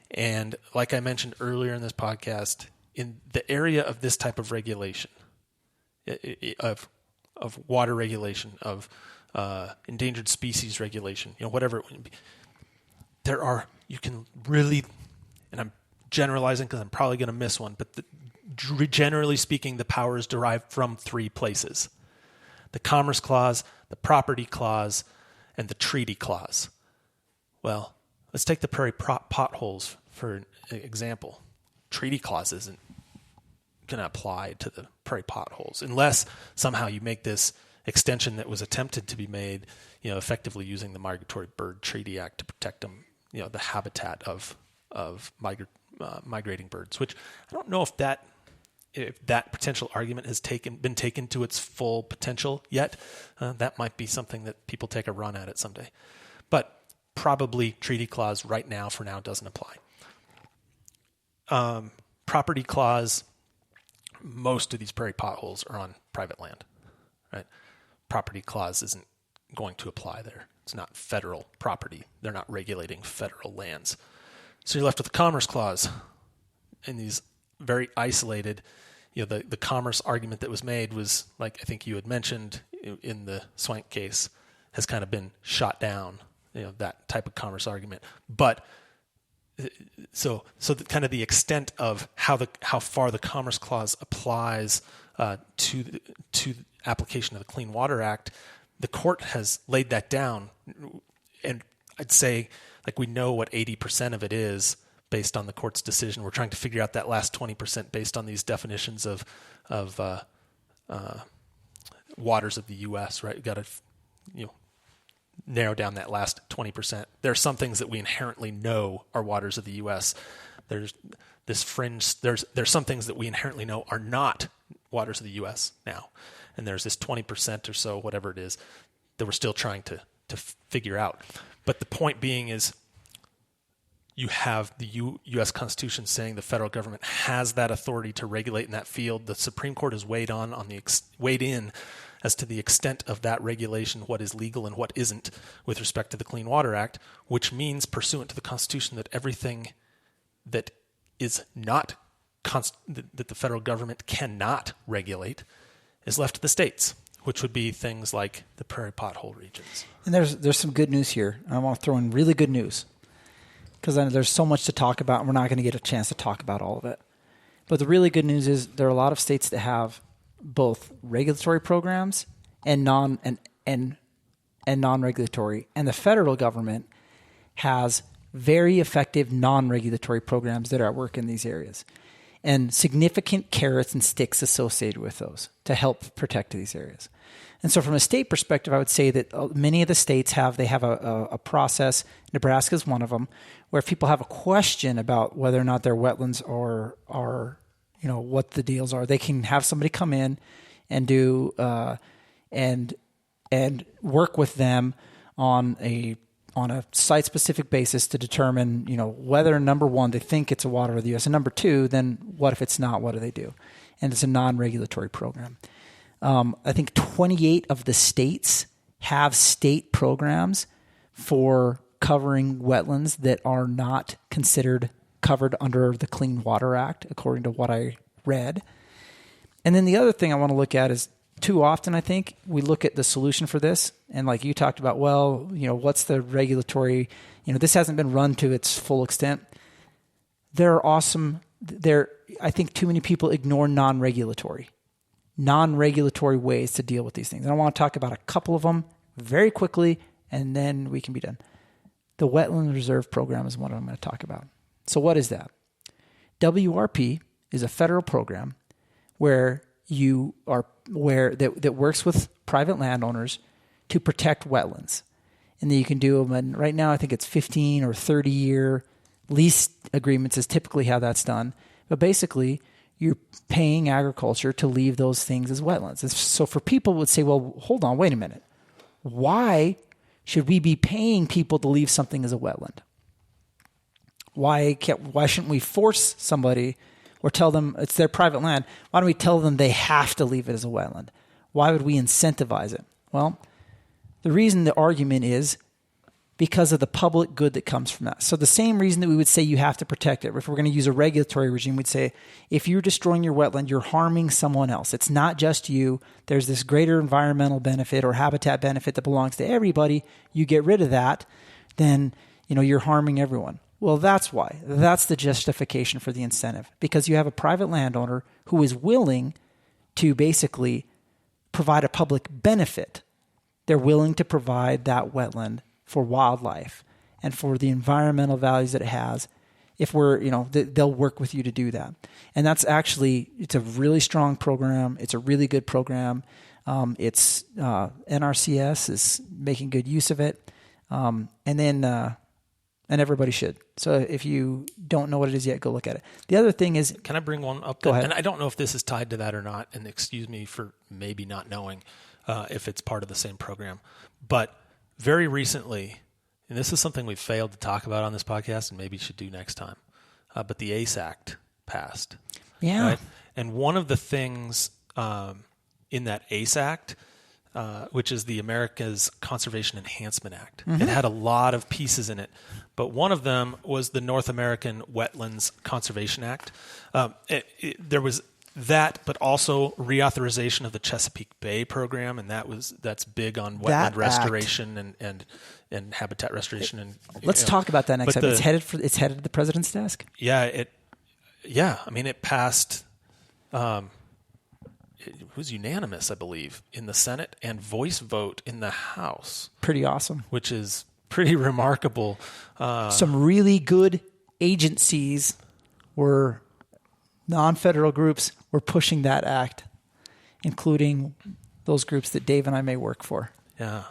B: And like I mentioned earlier in this podcast, in the area of this type of regulation, of water regulation, of endangered species regulation, whatever it would be, you can really, and I'm generalizing because I'm probably going to miss one, but generally speaking, the power is derived from three places: the Commerce Clause, the Property Clause, and the Treaty Clause. Well, let's take the prairie potholes for an example. Treaty Clause isn't going to apply to the prairie potholes unless somehow you make this extension that was attempted to be made, effectively using the Migratory Bird Treaty Act to protect them, the habitat of migrating birds. Which I don't know if that potential argument has been taken to its full potential yet. That might be something that people take a run at it someday. But probably Treaty Clause right now, for now, doesn't apply. Property Clause, most of these prairie potholes are on private land, right? Property Clause isn't going to apply there. It's not federal property. They're not regulating federal lands. So you're left with the Commerce Clause in these very isolated, the commerce argument that was made was, like I think you had mentioned in the Swank case, has kind of been shot down, that type of commerce argument. But so kind of the extent of how far the Commerce Clause applies to the application of the Clean Water Act, the court has laid that down, and I'd say, like, we know what 80% of it is based on the court's decision. We're trying to figure out that last 20% based on these definitions of waters of the U.S. Right? We've got to narrow down that last 20%. There are some things that we inherently know are waters of the U.S. There's this fringe. There's some things that we inherently know are not waters of the U.S. now, and there's this 20% or so, whatever it is, that we're still trying to figure out. But the point being is, you have the U.S. Constitution saying the federal government has that authority to regulate in that field. The Supreme Court has weighed in as to the extent of that regulation, what is legal and what isn't, with respect to the Clean Water Act, which means, pursuant to the Constitution, that everything that is not that the federal government cannot regulate is left to the states, which would be things like the prairie pothole regions.
A: And there's some good news here. I want to throw in really good news. because there's so much to talk about, and we're not going to get a chance to talk about all of it. But the really good news is there are a lot of states that have both regulatory programs and non-regulatory, and the federal government has very effective non-regulatory programs that are at work in these areas, and significant carrots and sticks associated with those to help protect these areas. And so from a state perspective, I would say that many of the states have a process. Nebraska is one of them, where if people have a question about whether or not their wetlands are what the deals are, they can have somebody come in and do and work with them on a site-specific basis to determine, whether, number one, they think it's a water of the U.S., and number two, then what if it's not? What do they do? And it's a non-regulatory program. I think 28 of the states have state programs for covering wetlands that are not considered covered under the Clean Water Act, according to what I read. And then the other thing I want to look at is, too often, I think, we look at the solution for this, and like you talked about, what's the regulatory, this hasn't been run to its full extent. I think too many people ignore non-regulatory ways to deal with these things. And I want to talk about a couple of them very quickly, and then we can be done. The Wetland Reserve Program is one I'm going to talk about. So what is that? WRP is a federal program that works with private landowners to protect wetlands. And then you can do them, and right now I think it's 15 or 30-year lease agreements is typically how that's done. But basically, you're paying agriculture to leave those things as wetlands. And so for people who would say, well, hold on, wait a minute. Why should we be paying people to leave something as a wetland? Why shouldn't we force somebody or tell them it's their private land? Why don't we tell them they have to leave it as a wetland? Why would we incentivize it? Well, the argument is because of the public good that comes from that. So the same reason that we would say you have to protect it, if we're going to use a regulatory regime, we'd say if you're destroying your wetland, you're harming someone else. It's not just you. There's this greater environmental benefit or habitat benefit that belongs to everybody. You get rid of that, then you're harming everyone. Well, that's why. That's the justification for the incentive, because you have a private landowner who is willing to basically provide a public benefit. They're willing to provide that wetland for wildlife and for the environmental values that it has. If they'll work with you to do that. And that's it's a really strong program. It's a really good program. It's NRCS is making good use of it. And everybody should. So if you don't know what it is yet, go look at it. The other thing is...
B: Can I bring one up?
A: Go ahead.
B: And I don't know if this is tied to that or not, and excuse me for maybe not knowing if it's part of the same program. But very recently, and this is something we've failed to talk about on this podcast and maybe should do next time, but the ACE Act passed.
A: Yeah.
B: Right? And one of the things in that ACE Act... which is the America's Conservation Enhancement Act. Mm-hmm. It had a lot of pieces in it, but one of them was the North American Wetlands Conservation Act. There was that, but also reauthorization of the Chesapeake Bay program, and that's big on wetland restoration and habitat restoration. And
A: let's talk about that next time. It's headed to the president's desk.
B: Yeah, it passed. It was unanimous, I believe, in the Senate and voice vote in the House.
A: Pretty awesome.
B: Which is pretty remarkable.
A: Some really good agencies non-federal groups were pushing that act, including those groups that Dave and I may work for.
B: Yeah.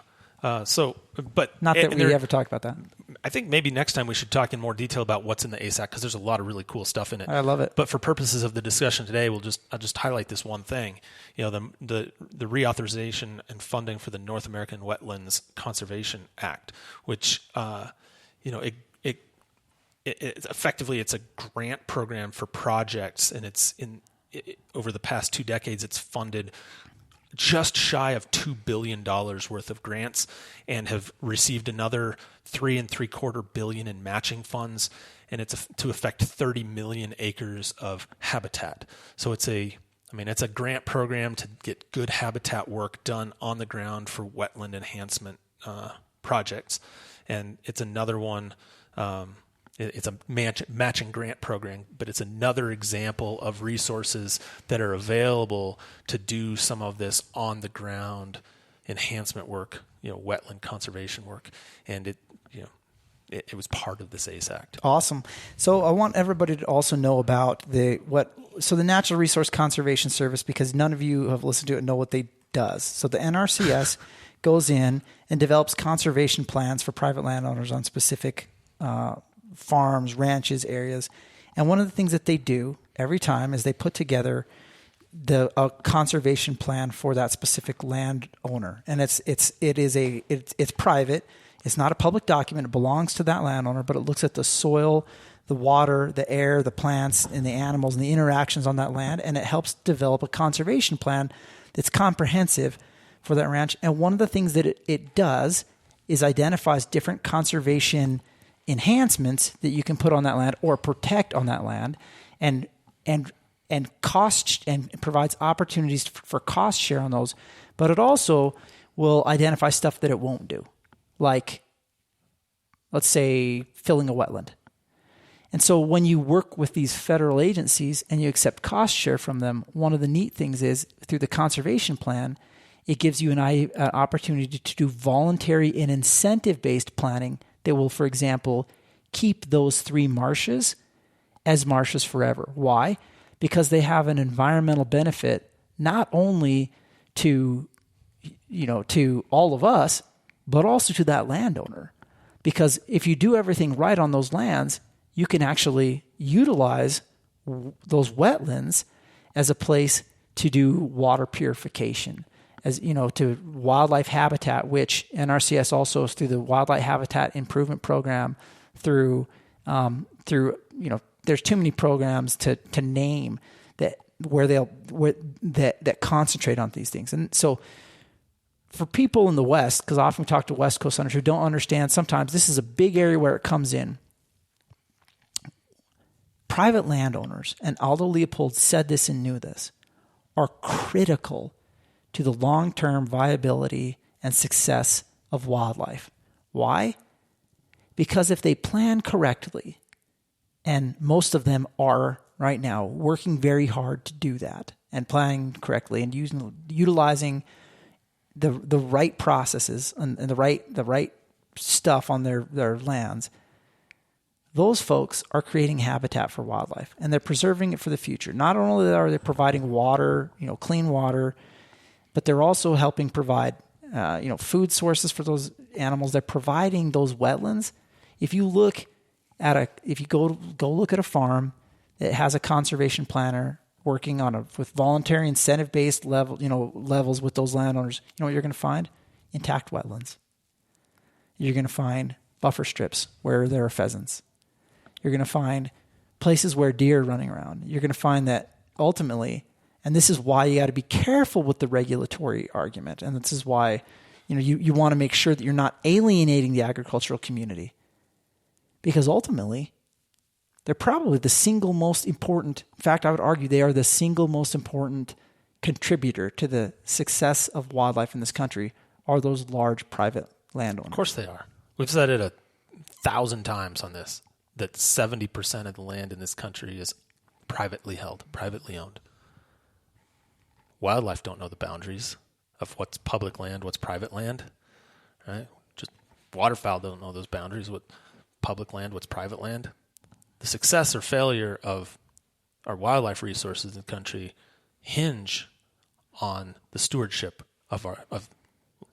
B: But
A: not that we ever talk about that.
B: I think maybe next time we should talk in more detail about what's in the ACE Act, because there's a lot of really cool stuff in it.
A: I love it.
B: But for purposes of the discussion today, I'll just highlight this one thing. The reauthorization and funding for the North American Wetlands Conservation Act, which effectively it's a grant program for projects, and over the past 2 decades it's funded just shy of $2 billion worth of grants and have received another $3.75 billion in matching funds. And it's to affect 30 million acres of habitat. So it's a grant program to get good habitat work done on the ground for wetland enhancement projects. And it's another one It's a matching grant program, but it's another example of resources that are available to do some of this on the ground enhancement work, wetland conservation work, and it was part of this ACE Act.
A: Awesome. So I want everybody to also know about the Natural Resource Conservation Service, because none of you have listened to it and know what they does. So the NRCS goes in and develops conservation plans for private landowners on specific farms, ranches, areas. And one of the things that they do every time is they put together a conservation plan for that specific landowner. And it's private. It's not a public document. It belongs to that landowner, but it looks at the soil, the water, the air, the plants, and the animals, and the interactions on that land. And it helps develop a conservation plan that's comprehensive for that ranch. And one of the things that it does is identifies different conservation enhancements that you can put on that land or protect on that land, and cost, and provides opportunities for cost share on those. But it also will identify stuff that it won't do, like, let's say, filling a wetland. And so when you work with these federal agencies and you accept cost share from them, one of the neat things is through the conservation plan, it gives you an opportunity to do voluntary and incentive-based planning that will, for example, keep those 3 marshes as marshes forever. Why? Because they have an environmental benefit not only to all of us, but also to that landowner. Because if you do everything right on those lands, you can actually utilize those wetlands as a place to do water purification, to wildlife habitat, which NRCS also is through the Wildlife Habitat Improvement Program, through there's too many programs to name that that concentrate on these things. And so for people in the West, because often we talk to West Coast hunters who don't understand, sometimes this is a big area where it comes in. Private landowners, and Aldo Leopold said this and knew this, are critical to the long-term viability and success of wildlife. Why? Because if they plan correctly, and most of them are right now working very hard to do that, and planning correctly, and utilizing the right processes and the right stuff on their lands, those folks are creating habitat for wildlife, and they're preserving it for the future. Not only are they providing water, clean water, but they're also helping provide, food sources for those animals. They're providing those wetlands. If you go look at a farm that has a conservation planner working with voluntary incentive-based levels with those landowners, you know what you're going to find? Intact wetlands. You're going to find buffer strips where there are pheasants. You're going to find places where deer are running around. You're going to find that ultimately, and this is why you got to be careful with the regulatory argument, and this is why you want to make sure that you're not alienating the agricultural community, because ultimately they're probably the single most important, in fact, I would argue they are the single most important contributor to the success of wildlife in this country, are those large private landowners.
B: Of course they are. We've said it 1,000 times on this, that 70% of the land in this country is privately held, privately owned. Wildlife don't know the boundaries of what's public land, what's private land, right? Just waterfowl don't know those boundaries, what public land, what's private land. The success or failure of our wildlife resources in the country hinge on the stewardship of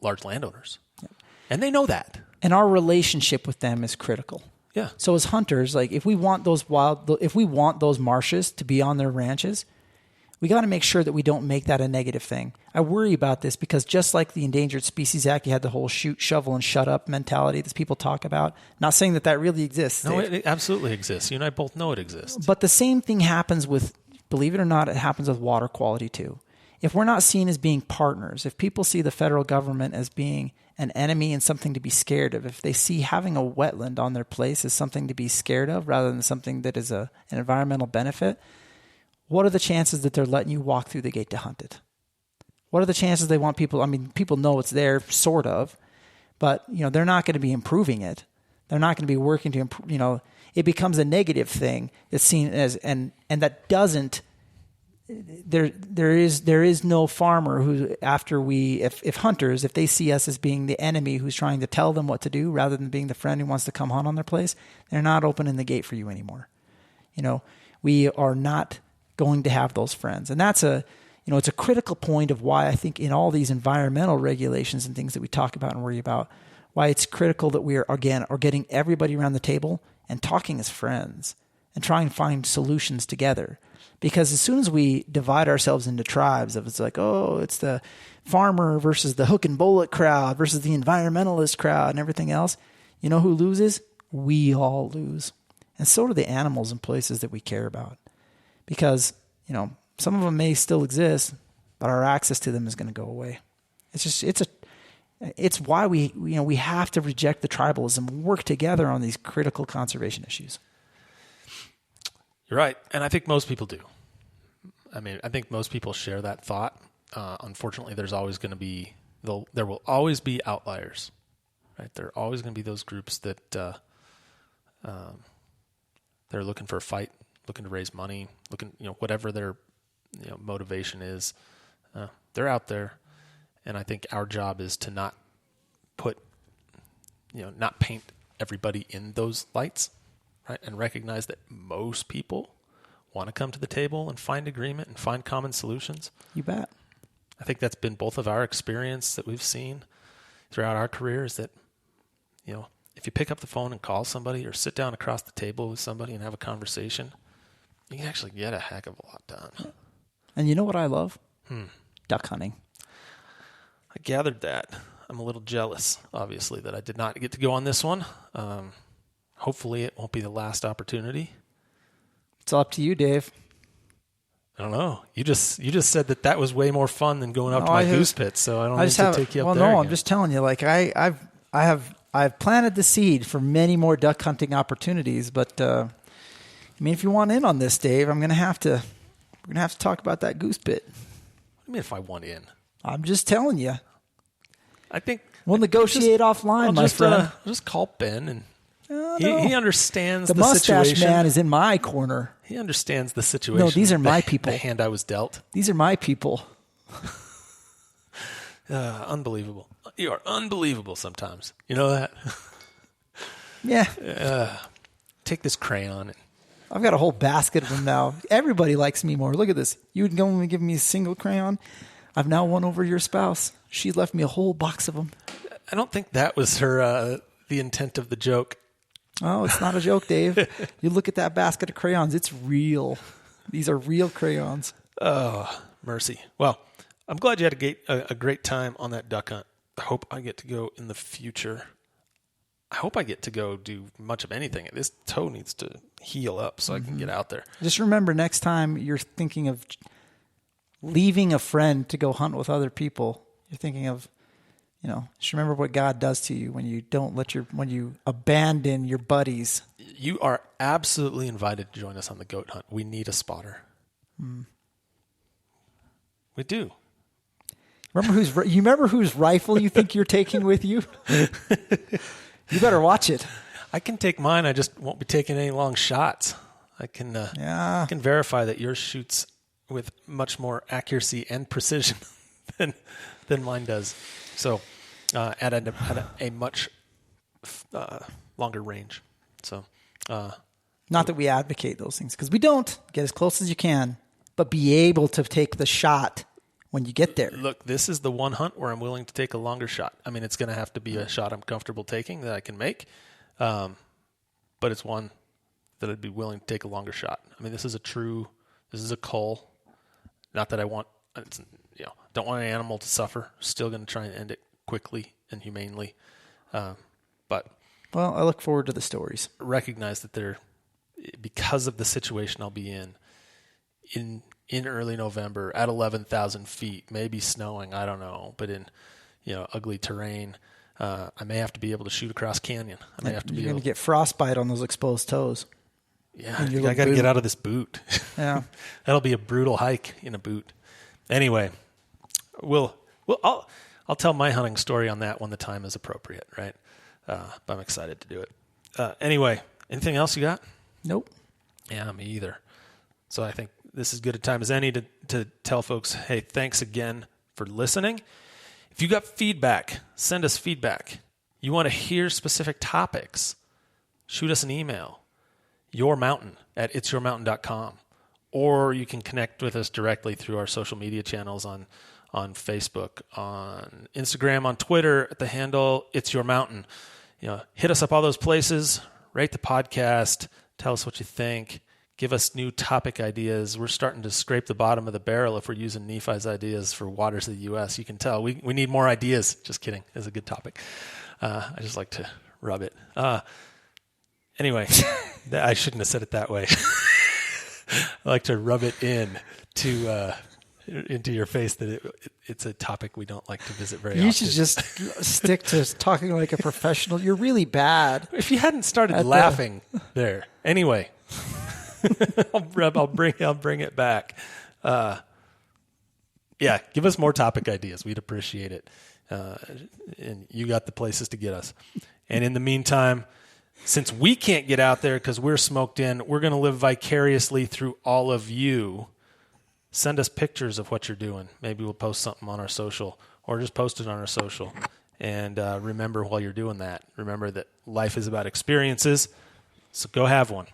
B: large landowners. Yep. And they know that.
A: And our relationship with them is critical.
B: Yeah.
A: So as hunters, if we want those marshes to be on their ranches, we got to make sure that we don't make that a negative thing. I worry about this because just like the Endangered Species Act, you had the whole shoot, shovel, and shut up mentality that people talk about. Not saying that really exists.
B: No, it absolutely exists. You and I both know it exists.
A: But the same thing happens with, believe it or not, it happens with water quality too. If we're not seen as being partners, if people see the federal government as being an enemy and something to be scared of, if they see having a wetland on their place as something to be scared of rather than something that is an environmental benefit, what are the chances that they're letting you walk through the gate to hunt it? What are the chances they want people? I mean, people know it's there, sort of, but they're not going to be improving it. They're not going to be working to improve. it becomes a negative thing that's seen as, and that doesn't, there is no farmer who, if hunters, if they see us as being the enemy who's trying to tell them what to do rather than being the friend who wants to come hunt on their place, they're not opening the gate for you anymore. We are not going to have those friends. And that's it's a critical point of why I think in all these environmental regulations and things that we talk about and worry about, why it's critical that we are getting everybody around the table and talking as friends and trying to find solutions together. Because as soon as we divide ourselves into tribes of it's like, oh, it's the farmer versus the hook and bullet crowd versus the environmentalist crowd and everything else, you know who loses? We all lose. And so do the animals and places that we care about. Because, some of them may still exist, but our access to them is going to go away. It's why we have to reject the tribalism, work together on these critical conservation issues.
B: You're right. And I think most people do. I think most people share that thought. Unfortunately, there will always be outliers, right? There are always going to be those groups that they're looking for a fight, looking to raise money, whatever their motivation is. They're out there, and I think our job is to not paint everybody in those lights, right? And recognize that most people want to come to the table and find agreement and find common solutions.
A: You bet.
B: I think that's been both of our experience that we've seen throughout our careers, that, if you pick up the phone and call somebody or sit down across the table with somebody and have a conversation, you can actually get a heck of a lot done.
A: And you know what I love? Duck hunting.
B: I gathered that. I'm a little jealous, obviously, that I did not get to go on this one. Hopefully it won't be the last opportunity.
A: It's up to you, Dave.
B: I don't know. You just said that was way more fun than going out to my goose pit, so I don't need to take you up there.
A: Well, no,
B: again.
A: I'm just telling you. Like I've planted the seed for many more duck hunting opportunities, but if you want in on this, Dave, we're gonna have to talk about that goose pit.
B: What do you mean if I want in?
A: I'm just telling you.
B: I think
A: we'll negotiate offline, my friend.
B: I'll just call Ben and. He understands the
A: mustache
B: situation.
A: Man is in my corner.
B: He understands the situation.
A: No, these are my people.
B: The hand I was dealt.
A: These are my people.
B: Unbelievable. You are unbelievable sometimes. You know that?
A: Yeah.
B: Take this crayon.
A: I've got a whole basket of them now. Everybody likes me more. Look at this. You would go and give me a single crayon. I've now won over your spouse. She left me a whole box of them.
B: I don't think that was her the intent of the joke.
A: Oh, it's not a joke, Dave. You look at that basket of crayons. It's real. These are real crayons.
B: Oh, mercy. Well, I'm glad you had a great time on that duck hunt. I hope I get to go in the future. I hope I get to go do much of anything. This toe needs to heal up so I can get out there.
A: Just remember, next time you're thinking of leaving a friend to go hunt with other people, you're thinking of, just remember what God does to you when you when you abandon your buddies.
B: You are absolutely invited to join us on the goat hunt. We need a spotter. We do.
A: Remember whose rifle you think you're taking with you? You better watch it.
B: I can take mine. I just won't be taking any long shots. I can verify that yours shoots with much more accuracy and precision than mine does. So at a much longer range. So
A: not that we advocate those things, because we don't. Get as close as you can, but be able to take the shot when you get there.
B: Look, this is the one hunt where I'm willing to take a longer shot. I mean, it's going to have to be a shot I'm comfortable taking that I can make, but it's one that I'd be willing to take a longer shot. I mean, this is a cull. Not that I want, don't want an animal to suffer. Still going to try and end it quickly and humanely. But
A: well, I look forward to the stories.
B: Recognize that because of the situation I'll be in early November at 11,000 feet, maybe snowing, I don't know, but in ugly terrain, I may have to be able to shoot across canyon.
A: You're going to get frostbite on those exposed toes.
B: Yeah, I got to get out of this boot.
A: Yeah,
B: that'll be a brutal hike in a boot. Anyway, I'll tell my hunting story on that when the time is appropriate, right? But I'm excited to do it. Anyway, Anything else you got?
A: Nope.
B: Yeah, me either. So I think this is good a time as any to tell folks, hey, thanks again for listening. If you got feedback, send us feedback. You want to hear specific topics, shoot us an email, yourmountain@itsyourmountain.com. Or you can connect with us directly through our social media channels on Facebook, on Instagram, on Twitter at the handle It's Your Mountain. Hit us up all those places, rate the podcast, tell us what you think, give us new topic ideas. We're starting to scrape the bottom of the barrel if we're using Nephi's ideas for waters of the U.S. You can tell we need more ideas. Just kidding. It's a good topic. I just like to rub it. Anyway, I shouldn't have said it that way. I like to rub it into your face that it's a topic we don't like to visit very often.
A: You should just stick to talking like a professional. You're really bad.
B: If you hadn't started laughing there. Anyway, I'll bring it back. Give us more topic ideas. We'd appreciate it. And you got the places to get us. And in the meantime, since we can't get out there because we're smoked in, we're going to live vicariously through all of you. Send us pictures of what you're doing. Maybe we'll post something on our social or just post it on our social. And remember while you're doing that, remember that life is about experiences. So go have one.